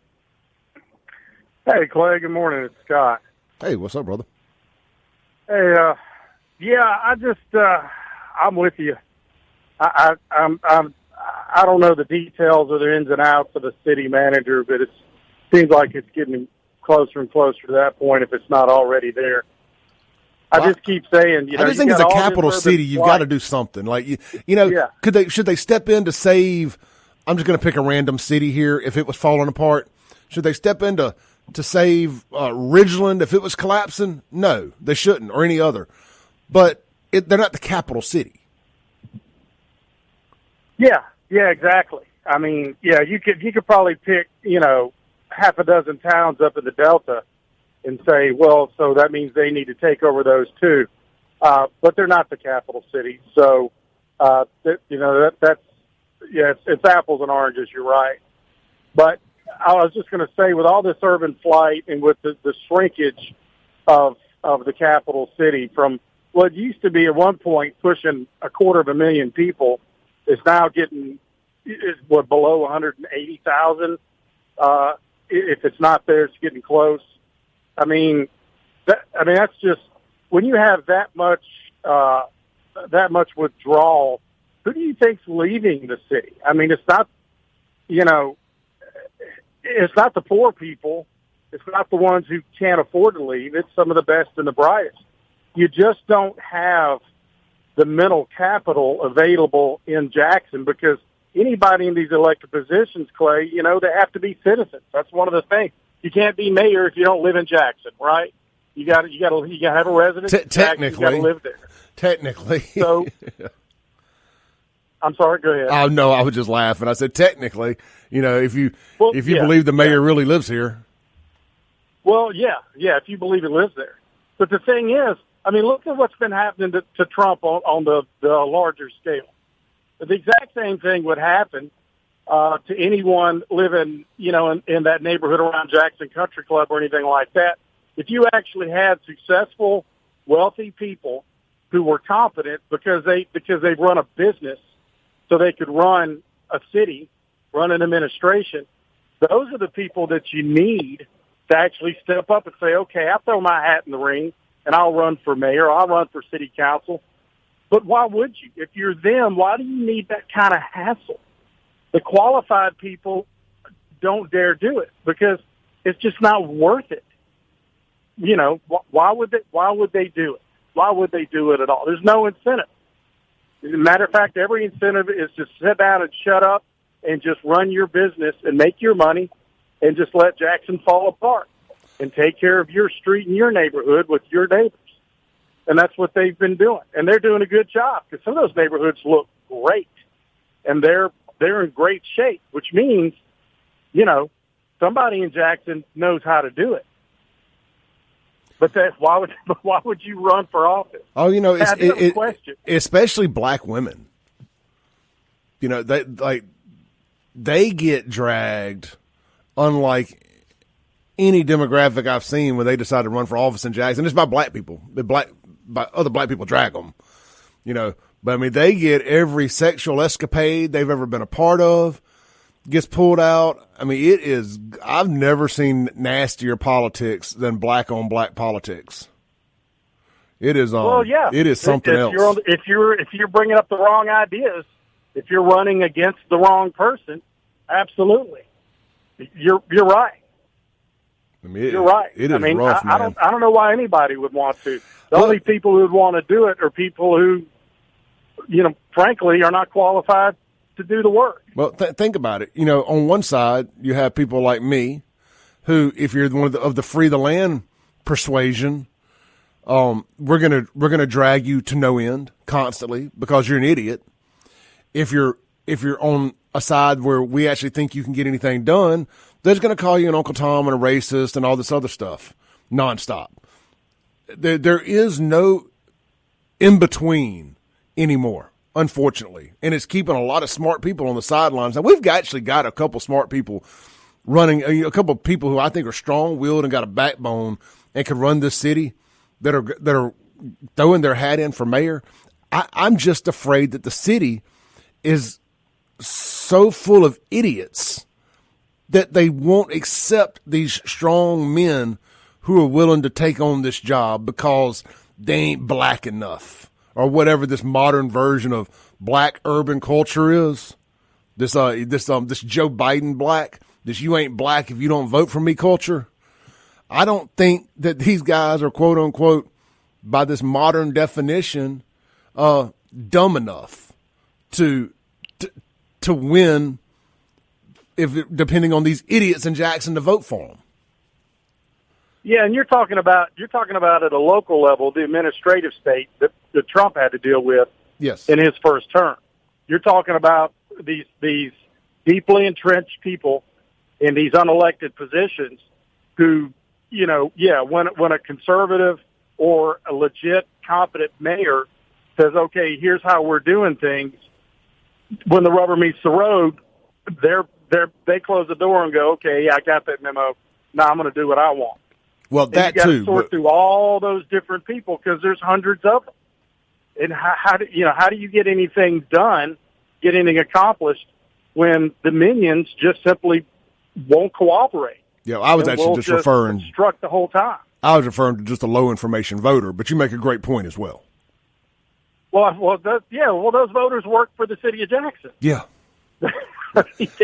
Hey, Clay. Good morning. It's Scott. Hey, what's up, brother? Hey, I'm with you. I don't know the details or the ins and outs of the city manager, but it seems like it's getting closer and closer to that point if it's not already there. I just keep saying, I just think as a capital city, you've got to do something. Should they step in to save? I'm just going to pick a random city here. If it was falling apart, should they step in to save Ridgeland if it was collapsing? No, they shouldn't, or any other. But they're not the capital city. Yeah, exactly. I mean, you could probably pick half a dozen towns up in the Delta and say, well, so that means they need to take over those too. But they're not the capital city. So, it's apples and oranges. You're right. But I was just going to say, with all this urban flight and with the shrinkage of the capital city from what used to be at one point pushing 250,000 people is now below 180,000. If it's not there, it's getting close. That's just when you have that much withdrawal. Who do you think's leaving the city? I mean, it's not, it's not the poor people. It's not the ones who can't afford to leave. It's some of the best and the brightest. you just don't have the mental capital available in Jackson, because anybody in these elected positions, Clay, you know, they have to be citizens. That's one of the things. You can't be mayor if you don't live in Jackson, right? You got to have a residence. Technically, you got to live there. Technically. So, I'm sorry. Go ahead. Oh no, I was just laughing. I said technically, you know, if you believe the mayor really lives here. Well, yeah, if you believe he lives there. But the thing is, I mean, look at what's been happening to Trump on the larger scale. The exact same thing would happen to anyone living, you know, in that neighborhood around Jackson Country Club or anything like that. If you actually had successful, wealthy people who were competent because they run a business, so they could run a city, run an administration, those are the people that you need to actually step up and say, okay, I'll throw my hat in the ring and I'll run for mayor, I'll run for city council. But why would you? If you're them, why do you need that kind of hassle? The qualified people don't dare do it because it's just not worth it. You know, why would they do it? Why would they do it at all? There's no incentive. As a matter of fact, every incentive is to sit down and shut up and just run your business and make your money and just let Jackson fall apart and take care of your street and your neighborhood with your neighbors. And that's what they've been doing. And they're doing a good job because some of those neighborhoods look great and they're in great shape, which means, you know, somebody in Jackson knows how to do it. But why would you run for office? Oh, you know, especially black women. You know, they get dragged, unlike any demographic I've seen when they decide to run for office in Jackson. It's by black people. By other black people drag them. You know, but I mean, they get every sexual escapade they've ever been a part of gets pulled out. I mean, I've never seen nastier politics than black on black politics. It is, it is something else. If you're bringing up the wrong ideas, if you're running against the wrong person, absolutely. You're right. I mean, you're right. It is rough, man. I don't know why anybody would want to. The only people who would want to do it are people who, you know, frankly, are not qualified to do the work. Well, think about it. You know, on one side, you have people like me who, if you're one of the free the land persuasion, we're gonna drag you to no end constantly because you're an idiot. If you're on a side where we actually think you can get anything done, they're going to call you an Uncle Tom and a racist and all this other stuff nonstop. There is no in between anymore, unfortunately, and it's keeping a lot of smart people on the sidelines. Now we've actually got a couple smart people running, a couple of people who I think are strong-willed and got a backbone and can run this city that are throwing their hat in for mayor. I'm just afraid that the city is so full of idiots that they won't accept these strong men who are willing to take on this job because they ain't black enough or whatever this modern version of black urban culture is. This Joe Biden black, this you ain't black if you don't vote for me culture. I don't think that these guys are quote unquote by this modern definition dumb enough to win depending on these idiots in Jackson to vote for them. Yeah, and you're talking about at a local level, the administrative state that Trump had to deal with in his first term. You're talking about these deeply entrenched people in these unelected positions who, you know, when a conservative or a legit competent mayor says, okay, here's how we're doing things, when the rubber meets the road, they close the door and go, okay, yeah, I got that memo. Now I'm going to do what I want. Well, that too. You got to sort through all those different people because there's hundreds of them. And how do you get anything done, get anything accomplished when the minions just simply won't cooperate? Yeah, I was actually just referring struck the whole time. I was referring to just a low information voter, but you make a great point as well. Well, those voters work for the city of Jackson. Yeah.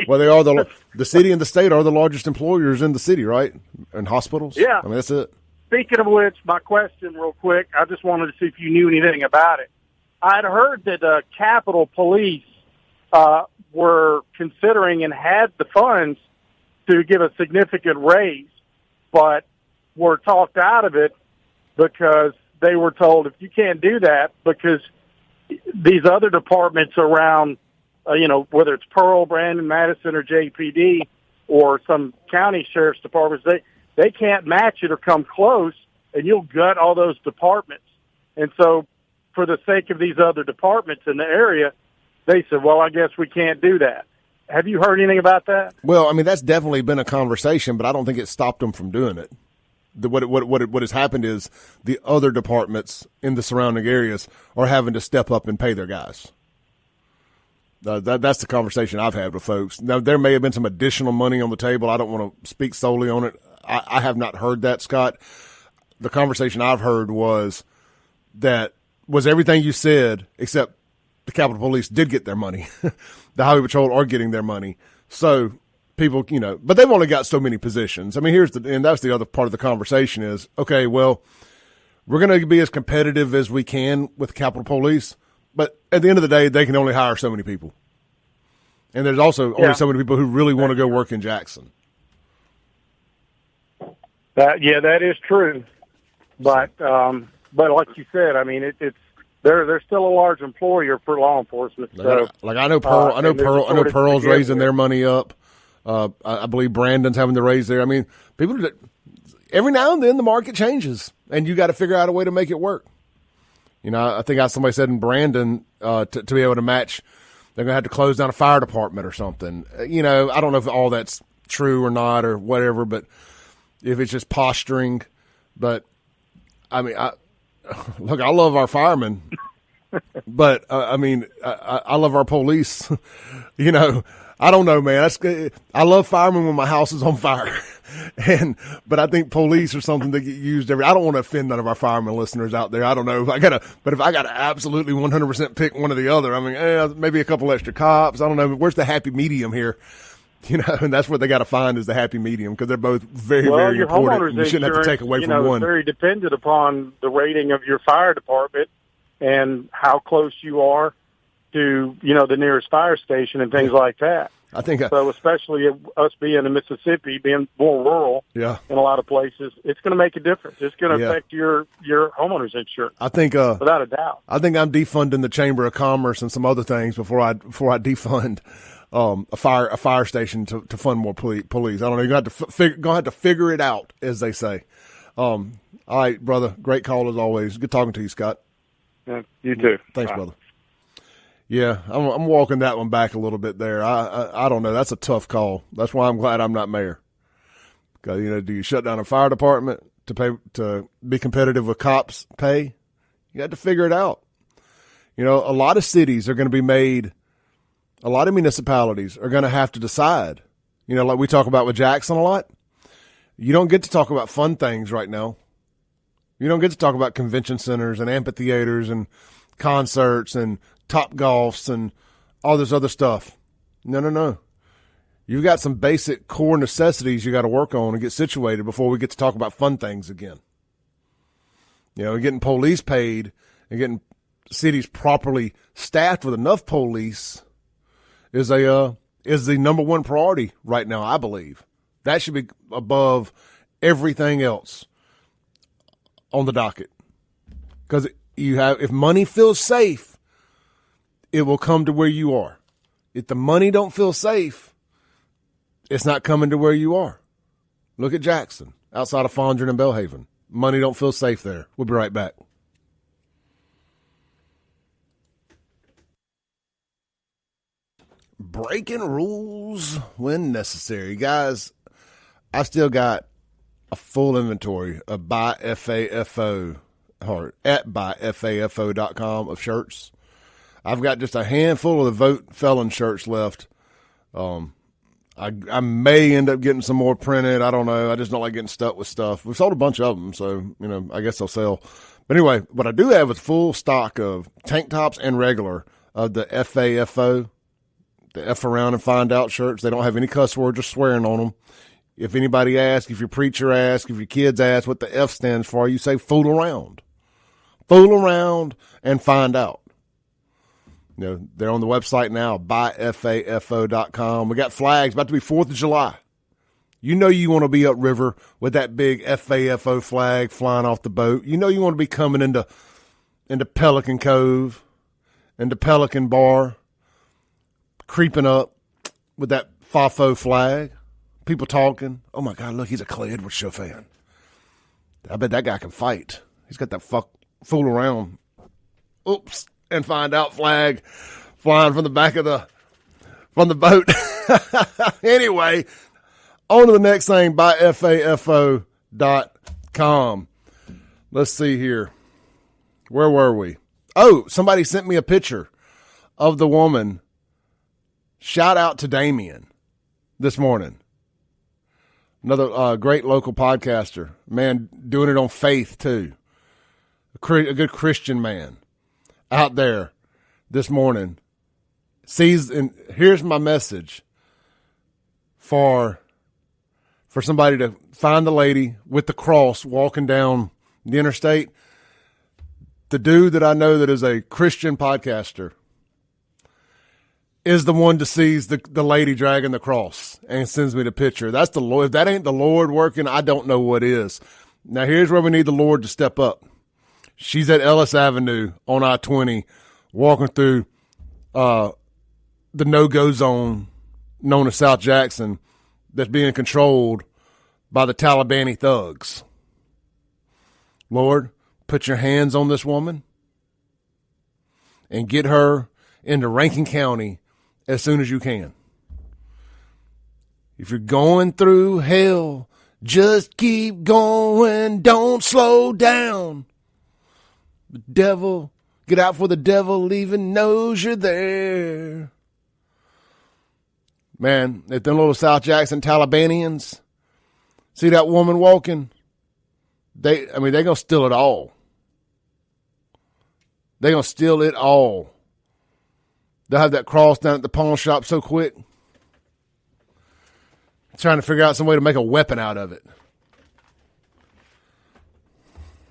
Well, they are the city and the state are the largest employers in the city, right? And hospitals. Yeah. I mean, that's it. speaking of which, my question real quick, I just wanted to see if you knew anything about it. I'd heard that Capitol Police were considering and had the funds to give a significant raise, but were talked out of it because they were told, if you can't do that, because these other departments around, whether it's Pearl, Brandon, Madison, or JPD, or some county sheriff's departments, they can't match it or come close, and you'll gut all those departments. And so for the sake of these other departments in the area, they said, well, I guess we can't do that. Have you heard anything about that? Well, I mean, that's definitely been a conversation, but I don't think it stopped them from doing it. What has happened is the other departments in the surrounding areas are having to step up and pay their guys. That's the conversation I've had with folks. Now, there may have been some additional money on the table. I don't want to speak solely on it. I have not heard that, Scott. The conversation I've heard was everything you said, except the Capitol Police did get their money. The Highway Patrol are getting their money. So people, but they've only got so many positions. I mean, and that's the other part of the conversation is, okay, well, we're going to be as competitive as we can with Capitol Police, but at the end of the day, they can only hire so many people. And there's also only so many people who really want to go work in Jackson. That is true. But like you said, I mean, they're still a large employer for law enforcement. So, I know Pearl's raising their money up. I believe Brandon's having to raise their. I mean, every now and then the market changes, and you got to figure out a way to make it work. I think somebody said in Brandon to be able to match, they're going to have to close down a fire department or something. I don't know if all that's true or not or whatever, but if it's just posturing. But I mean, I love our firemen, but I love our police. I don't know, man. I love firemen when my house is on fire, but I think police are something that get used I don't want to offend none of our firemen listeners out there. I don't know if I gotta absolutely 100% pick one or the other. I mean, maybe a couple extra cops. I don't know. Where's the happy medium here? And that's what they got to find is the happy medium because they're both very, very important. You shouldn't have to take away from one. It's very dependent upon the rating of your fire department and how close you are to, the nearest fire station and things like that. I think so. Especially us being in Mississippi, being more rural, in a lot of places, it's going to make a difference. It's going to affect your homeowner's insurance. I think, without a doubt. I think I'm defunding the Chamber of Commerce and some other things before I defund a fire station to fund more police. I don't know. You're gonna have to figure it out, as they say. All right, brother. Great call as always. Good talking to you, Scott. Yeah, you too. Thanks, brother. Yeah, I'm walking that one back a little bit there. I don't know. That's a tough call. That's why I'm glad I'm not mayor. Because do you shut down a fire department to be competitive with cops' pay? You got to figure it out. A lot of cities are going to be made. A lot of municipalities are going to have to decide. Like we talk about with Jackson a lot. You don't get to talk about fun things right now. You don't get to talk about convention centers and amphitheaters and concerts and Top Golfs and all this other stuff. No. You've got some basic core necessities you got to work on and get situated before we get to talk about fun things again. Getting police paid and getting cities properly staffed with enough police is the number one priority right now, I believe. That should be above everything else on the docket. Because if money feels safe, it will come to where you are. If the money don't feel safe, it's not coming to where you are. Look at Jackson, outside of Fondren and Belhaven. Money don't feel safe there. We'll be right back. Breaking rules when necessary. Guys, I still got a full inventory of BuyFAFO or at BuyFAFO.com of shirts. I've got just a handful of the Vote Felon shirts left. I may end up getting some more printed. I don't know. I just don't like getting stuck with stuff. We've sold a bunch of them, so, I guess they'll sell. But anyway, what I do have is full stock of tank tops and regular of the FAFO, the F around and find out shirts. They don't have any cuss words or swearing on them. If anybody asks, if your preacher asks, if your kids ask what the F stands for, you say fool around. Fool around and find out. You know, they're on the website now, buyfafo.com. We got flags, about to be 4th of July. You know you want to be upriver with that big FAFO flag flying off the boat. You know you want to be coming into Pelican Cove, into Pelican Bar, creeping up with that FAFO flag. People talking. Oh, my God, look, he's a Clay Edwards Show fan. I bet that guy can fight. He's got that fool around. Oops. And find out flag flying from the back of the boat. Anyway, on to the next thing, buyfafo.com. Let's see here. Where were we? Oh, somebody sent me a picture of the woman. Shout out to Damien this morning. Another great local podcaster. Man, doing it on faith, too. A good Christian man. Out there this morning sees, and here's my message for somebody to find the lady with the cross walking down the interstate. The dude that I know that is a Christian podcaster is the one to seize the lady dragging the cross and sends me the picture. That's the Lord. If that ain't the Lord working, I don't know what is. Now here's where we need the Lord to step up. She's at Ellis Avenue on I-20, walking through the no-go zone known as South Jackson that's being controlled by the Taliban thugs. Lord, put your hands on this woman and get her into Rankin County as soon as you can. If you're going through hell, just keep going, don't slow down. The devil, get out for the devil even knows you're there. Man, if them little South Jackson Talibanians see that woman walking, they're going to steal it all. They're going to steal it all. They'll have that cross down at the pawn shop so quick. Trying to figure out some way to make a weapon out of it.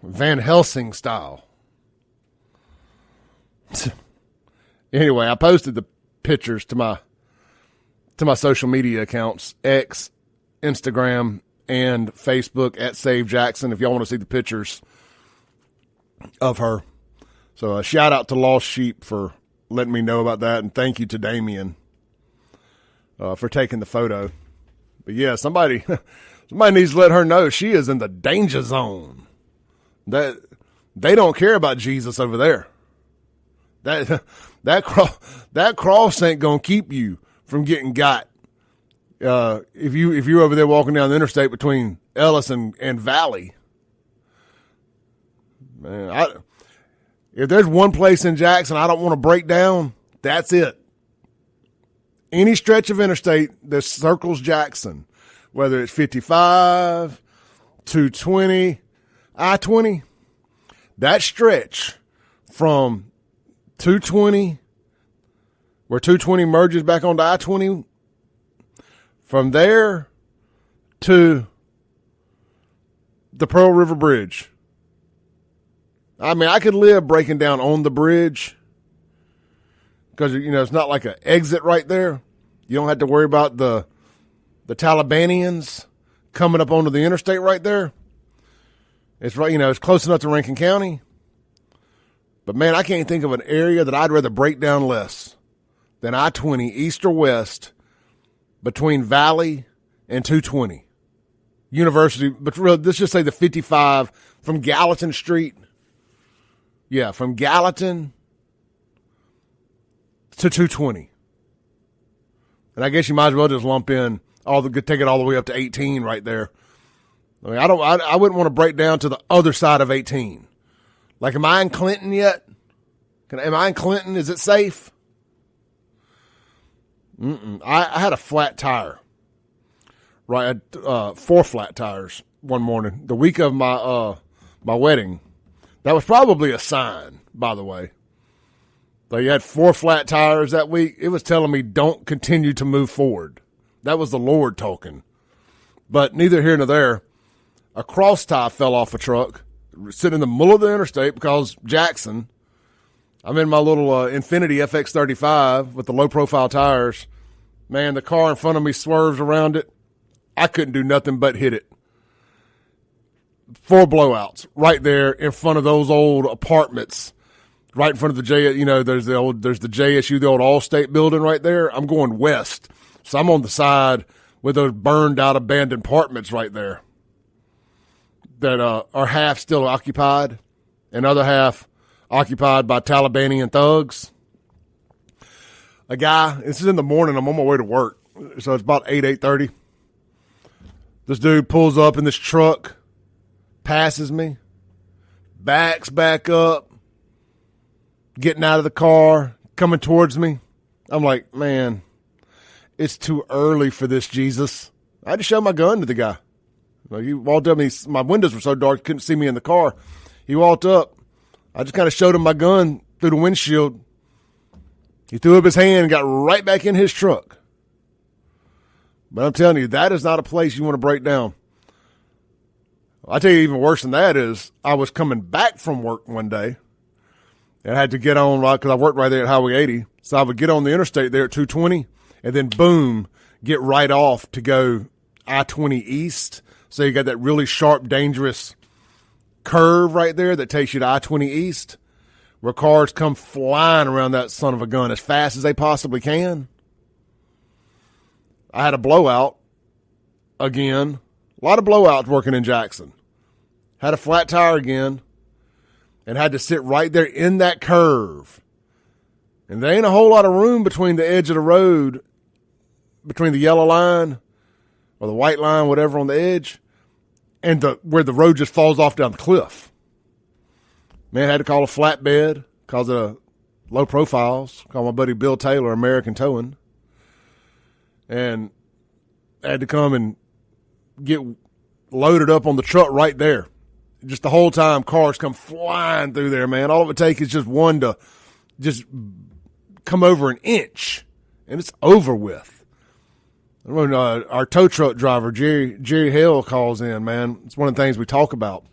Van Helsing style. Anyway, I posted the pictures to my social media accounts, X, Instagram, and Facebook at Save Jackson, if y'all want to see the pictures of her. So a shout out to Lost Sheep for letting me know about that, and thank you to Damien for taking the photo. But yeah, somebody needs to let her know she is in the danger zone. That they don't care about Jesus over there. That cross ain't gonna keep you from getting got. If you're over there walking down the interstate between Ellis and Valley, man, if there's one place in Jackson I don't want to break down, that's it. Any stretch of interstate that circles Jackson, whether it's 55, 220, I-20, that stretch from 220, where 220 merges back onto I-20, from there to the Pearl River Bridge. I could live breaking down on the bridge because, it's not like an exit right there. You don't have to worry about the Talibanians coming up onto the interstate right there. It's right, it's close enough to Rankin County. But, man, I can't think of an area that I'd rather break down less than I-20, east or west, between Valley and 220. University, but let's just say the 55 from Gallatin Street. Yeah, from Gallatin to 220. And I guess you might as well just lump in take it all the way up to 18 right there. I wouldn't want to break down to the other side of 18. Like, am I in Clinton yet? Am I in Clinton? Is it safe? I had a flat tire. Right, I had 4 flat tires one morning. The week of my wedding. That was probably a sign, by the way. But you had 4 flat tires that week. It was telling me don't continue to move forward. That was the Lord talking. But neither here nor there. A cross tie fell off a truck, sitting in the middle of the interstate because Jackson. I'm in my little Infiniti FX35 with the low-profile tires. Man, the car in front of me swerves around it. I couldn't do nothing but hit it. 4 blowouts right there in front of those old apartments, right in front of the there's the JSU, the old Allstate building right there. I'm going west, so I'm on the side with those burned out abandoned apartments right there that are half still occupied and other half occupied by Talibanian thugs. A guy, this is in the morning, I'm on my way to work, so it's about 8:30. This dude pulls up in this truck, passes me, backs back up, getting out of the car, coming towards me. I'm like, man, it's too early for this, Jesus. I had to show my gun to the guy. He walked up, my windows were so dark, he couldn't see me in the car. He walked up. I just kind of showed him my gun through the windshield. He threw up his hand and got right back in his truck. But I'm telling you, that is not a place you want to break down. I tell you, even worse than that is I was coming back from work one day and I had to get on, right, because I worked right there at Highway 80. So I would get on the interstate there at 220 and then, boom, get right off to go I-20 East. So you got that really sharp, dangerous curve right there that takes you to I-20 East, where cars come flying around that son of a gun as fast as they possibly can. I had a blowout again. A lot of blowouts working in Jackson. Had a flat tire again and had to sit right there in that curve. And there ain't a whole lot of room between the edge of the road, between the yellow line or the white line, whatever on the edge, and where the road just falls off down the cliff. Man, I had to call a flatbed because of low profiles. Call my buddy Bill Taylor, American Towing. And I had to come and get loaded up on the truck right there. Just the whole time, cars come flying through there, man. All it would take is just one to just come over an inch, and it's over with. When our tow truck driver, Jerry Hale, calls in, man, it's one of the things we talk about.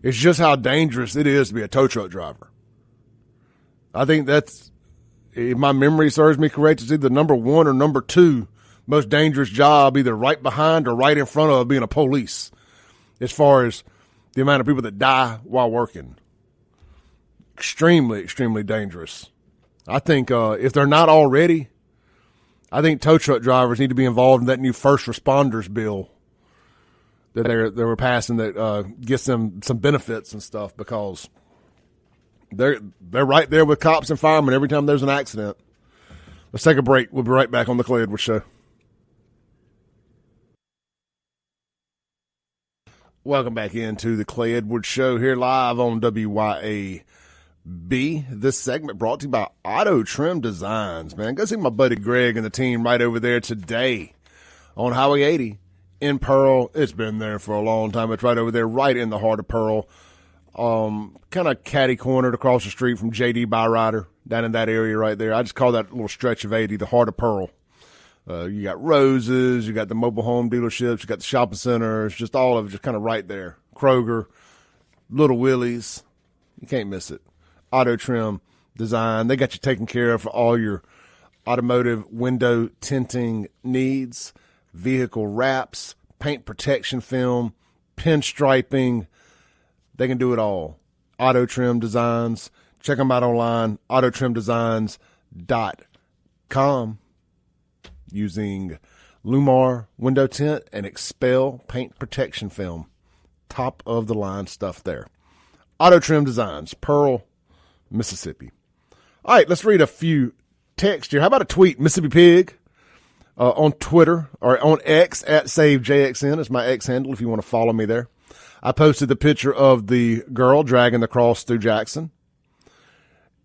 It's just how dangerous it is to be a tow truck driver. I think that's, if my memory serves me correct, it's either number 1 or number 2 most dangerous job, either right behind or right in front of being a police, as far as the amount of people that die while working. Extremely, extremely dangerous. I think if they're not already, I think tow truck drivers need to be involved in that new first responders bill that they were passing that gets them some benefits and stuff, because they're right there with cops and firemen every time there's an accident. Let's take a break. We'll be right back on the Clay Edwards Show. Welcome back into the Clay Edwards Show here live on WYAB. This segment brought to you by Auto Trim Designs, man. Go see my buddy Greg and the team right over there today on Highway 80 in Pearl. It's been there for a long time. It's right over there, right in the heart of Pearl. Kind of catty-cornered across the street from J.D. Byrider, down in that area right there. I just call that little stretch of 80 the heart of Pearl. You got Rose's, you got the mobile home dealerships, you got the shopping centers, just all of it just kind of right there. Kroger, Little Willie's. You can't miss it. Auto Trim Design. They got you taken care of for all your automotive window tinting needs, vehicle wraps, paint protection film, pinstriping. They can do it all. Auto Trim Designs. Check them out online, autotrimdesigns.com. Using Lumar window tint and Expel paint protection film. Top of the line stuff there. Auto Trim Designs, Pearl, Mississippi. All right, let's read a few texts here. How about a tweet? Mississippi Pig on Twitter or on X at SaveJXN is my X handle if you want to follow me there. I posted the picture of the girl dragging the cross through Jackson.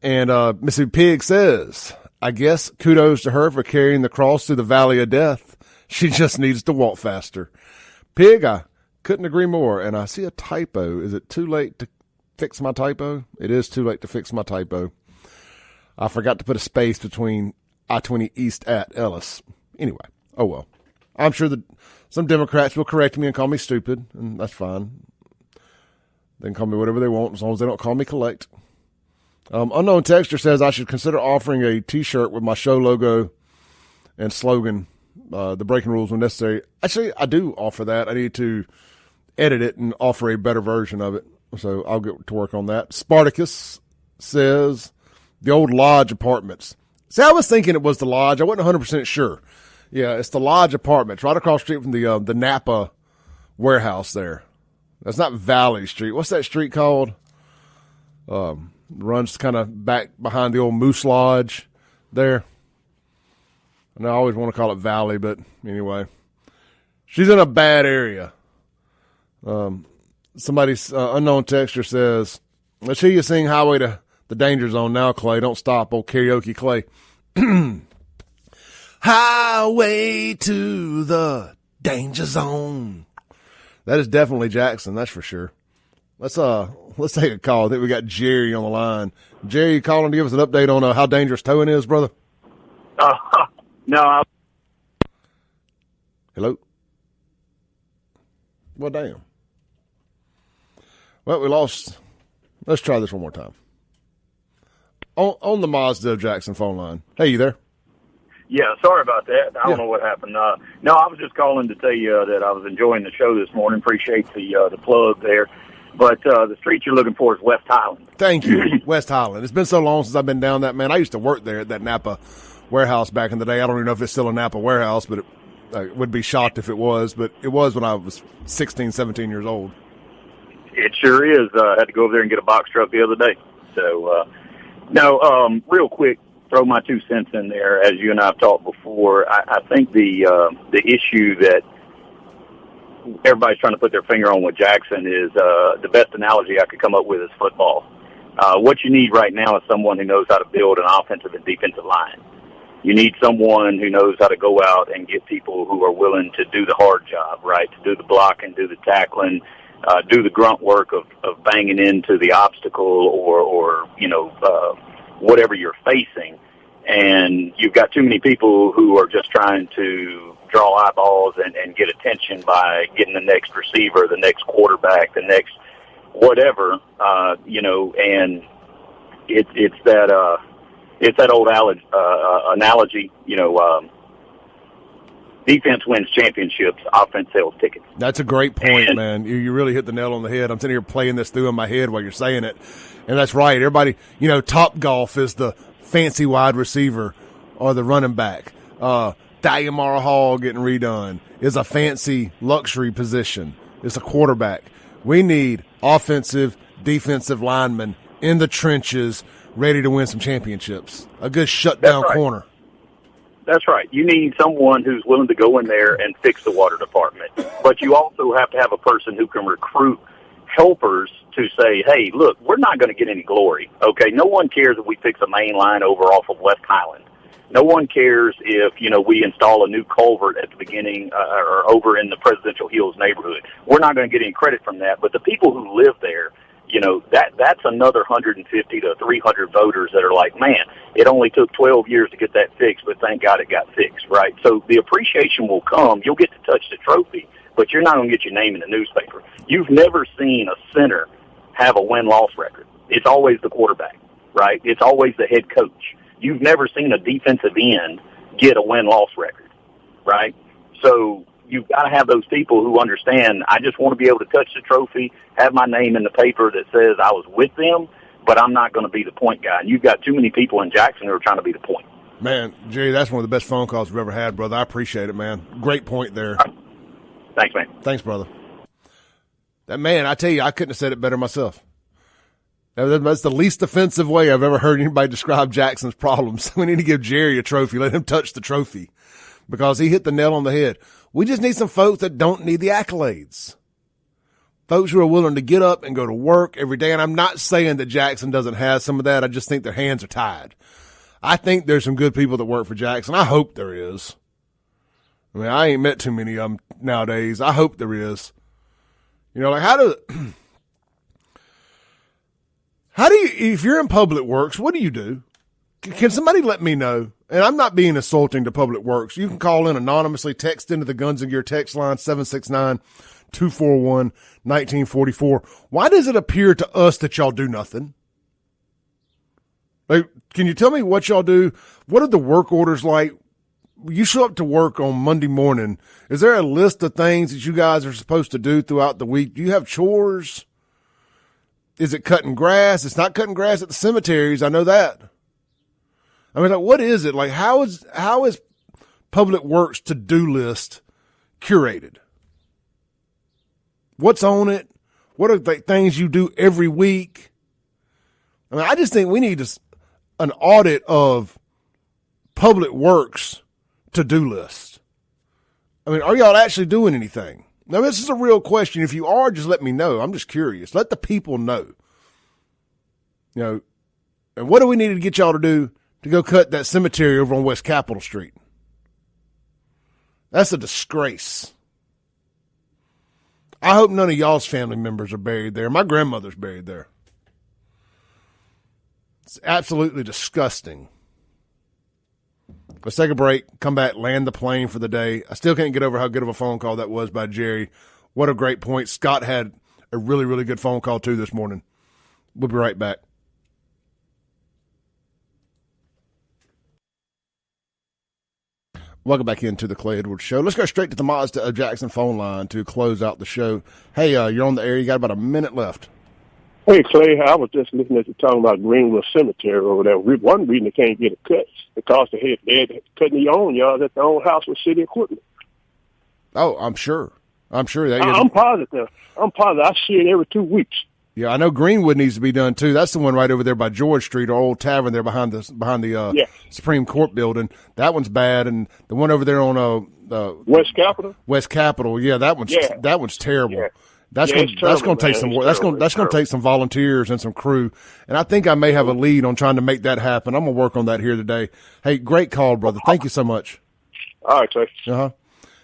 And Mississippi Pig says, I guess kudos to her for carrying the cross through the valley of death. She just needs to walk faster. Pig, I couldn't agree more. And I see a typo. Is it too late to fix my typo? It is too late to fix my typo. I forgot to put a space between I-20 East at Ellis. Anyway, oh well. I'm sure that some Democrats will correct me and call me stupid, and that's fine. They can call me whatever they want as long as they don't call me collect. Unknown Texture says I should consider offering a T-shirt with my show logo and slogan, the breaking rules when necessary. Actually, I do offer that. I need to edit it and offer a better version of it. So I'll get to work on that. Spartacus says the old Lodge Apartments. See, I was thinking it was the Lodge. I wasn't 100% sure. Yeah, it's the Lodge Apartments right across the street from the Napa warehouse there. That's not Valley Street. What's that street called? Runs kind of back behind the old Moose Lodge there. And I always want to call it Valley, but anyway. She's in a bad area. Somebody's unknown texture says, let's hear you sing Highway to the Danger Zone now, Clay. Don't stop, old karaoke Clay. Highway to the Danger Zone. That is definitely Jackson, that's for sure. Let's take a call. I think we got Jerry on the line. Jerry, you calling to give us an update on how dangerous towing is, brother? No. Hello? Well, damn. Well, we lost. Let's try this one more time. On the Mazda Jackson phone line. Hey, you there? Yeah, sorry about that. I don't know what happened. No, I was just calling to tell you that I was enjoying the show this morning. Appreciate the plug there. But the street you're looking for is West Highland. Thank you, West Highland. It's been so long since I've been down that, man. I used to work there at that Napa warehouse back in the day. I don't even know if it's still a Napa warehouse, but I would be shocked if it was. But it was when I was 16, 17 years old. It sure is. I had to go over there and get a box truck the other day. So, real quick, throw my 2 cents in there. As you and I have talked before, I think the issue that everybody's trying to put their finger on with Jackson is the best analogy I could come up with is football. What you need right now is someone who knows how to build an offensive and defensive line. You need someone who knows how to go out and get people who are willing to do the hard job, right, to do the blocking, do the tackling, do the grunt work of banging into the obstacle or whatever you're facing. And you've got too many people who are just trying to draw eyeballs and get attention by getting the next receiver, the next quarterback, the next whatever, and it's that old analogy, defense wins championships, offense sells tickets. That's a great point, man. You really hit the nail on the head. I'm sitting here playing this through in my head while you're saying it. And that's right. Everybody, Top Golf is the fancy wide receiver or the running back. Diamara Hall getting redone is a fancy luxury position. It's a quarterback. We need offensive, defensive linemen in the trenches ready to win some championships. A good shutdown corner. That's right. You need someone who's willing to go in there and fix the water department. But you also have to have a person who can recruit helpers to say, hey, look, we're not going to get any glory, okay? No one cares if we fix a main line over off of West Highland. No one cares if, we install a new culvert at the beginning or over in the Presidential Hills neighborhood. We're not going to get any credit from that. But the people who live there, that's another 150 to 300 voters that are like, man, it only took 12 years to get that fixed, but thank God it got fixed, right? So the appreciation will come. You'll get to touch the trophy, but you're not going to get your name in the newspaper. You've never seen a center have a win-loss record. It's always the quarterback, right? It's always the head coach. You've never seen a defensive end get a win-loss record, right? So you've got to have those people who understand, I just want to be able to touch the trophy, have my name in the paper that says I was with them, but I'm not going to be the point guy. And you've got too many people in Jackson who are trying to be the point. Man, Jerry, that's one of the best phone calls we've ever had, brother. I appreciate it, man. Great point there. Right. Thanks, man. Thanks, brother. That man, I tell you, I couldn't have said it better myself. That's the least offensive way I've ever heard anybody describe Jackson's problems. We need to give Jerry a trophy. Let him touch the trophy because he hit the nail on the head. We just need some folks that don't need the accolades. Folks who are willing to get up and go to work every day. And I'm not saying that Jackson doesn't have some of that. I just think their hands are tied. I think there's some good people that work for Jackson. I hope there is. I mean, I ain't met too many of them nowadays. I hope there is. How do you, if you're in public works, what do you do? Can somebody let me know? And I'm not being insulting to Public Works. You can call in anonymously, text into the Guns and Gear text line 769-241-1944. Why does it appear to us that y'all do nothing? Like, can you tell me what y'all do? What are the work orders like? You show up to work on Monday morning. Is there a list of things that you guys are supposed to do throughout the week? Do you have chores? Is it cutting grass? It's not cutting grass at the cemeteries. I know that. I mean, like, what is it? Like, how is Public Works to-do list curated? What's on it? What are the things you do every week? I mean, I just think we need an audit of Public Works to-do list. I mean, are y'all actually doing anything? Now, this is a real question. If you are, just let me know. I'm just curious. Let the people know. You know, and what do we need to get y'all to do to go cut that cemetery over on West Capitol Street? That's a disgrace. I hope none of y'all's family members are buried there. My grandmother's buried there. It's absolutely disgusting. Let's take a break, come back, land the plane for the day. I still can't get over how good of a phone call that was by Jerry. What a great point. Scott had a really, really good phone call, too, this morning. We'll be right back. Welcome back into the Clay Edwards Show. Let's go straight to the Mazda of Jackson phone line to close out the show. Hey, you're on the air. You got about a minute left. Hey, Clay, I was just listening to you talking about Greenwood Cemetery over there. One reason they can't get a cut because they're cutting their own yards at their own house with city equipment. Oh, I'm sure. I'm positive. I see it every 2 weeks. Yeah, I know Greenwood needs to be done too. That's the one right over there by George Street, our old tavern there behind the Supreme Court building. That one's bad, and the one over there on West Capitol. West Capitol, yeah, that one's terrible. Yeah. That's going to take some work. That's going to take some volunteers and some crew. And I think I may have a lead on trying to make that happen. I'm going to work on that here today. Hey, great call, brother. Thank you so much. All right, Clay.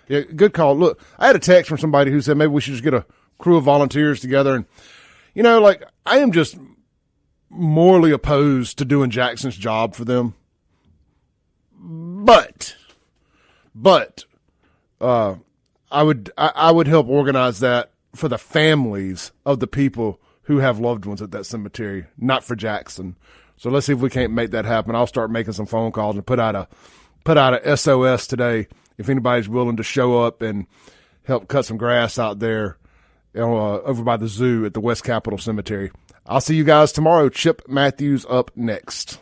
Yeah, good call. Look, I had a text from somebody who said maybe we should just get a crew of volunteers together. And, you know, like, I am just morally opposed to doing Jackson's job for them. But I would help organize that for the families of the people who have loved ones at that cemetery, not for Jackson. So let's see if we can't make that happen. I'll start making some phone calls and put out a SOS today if anybody's willing to show up and help cut some grass out there over by the zoo at the West Capitol Cemetery. I'll see you guys tomorrow. Chip Matthews up next.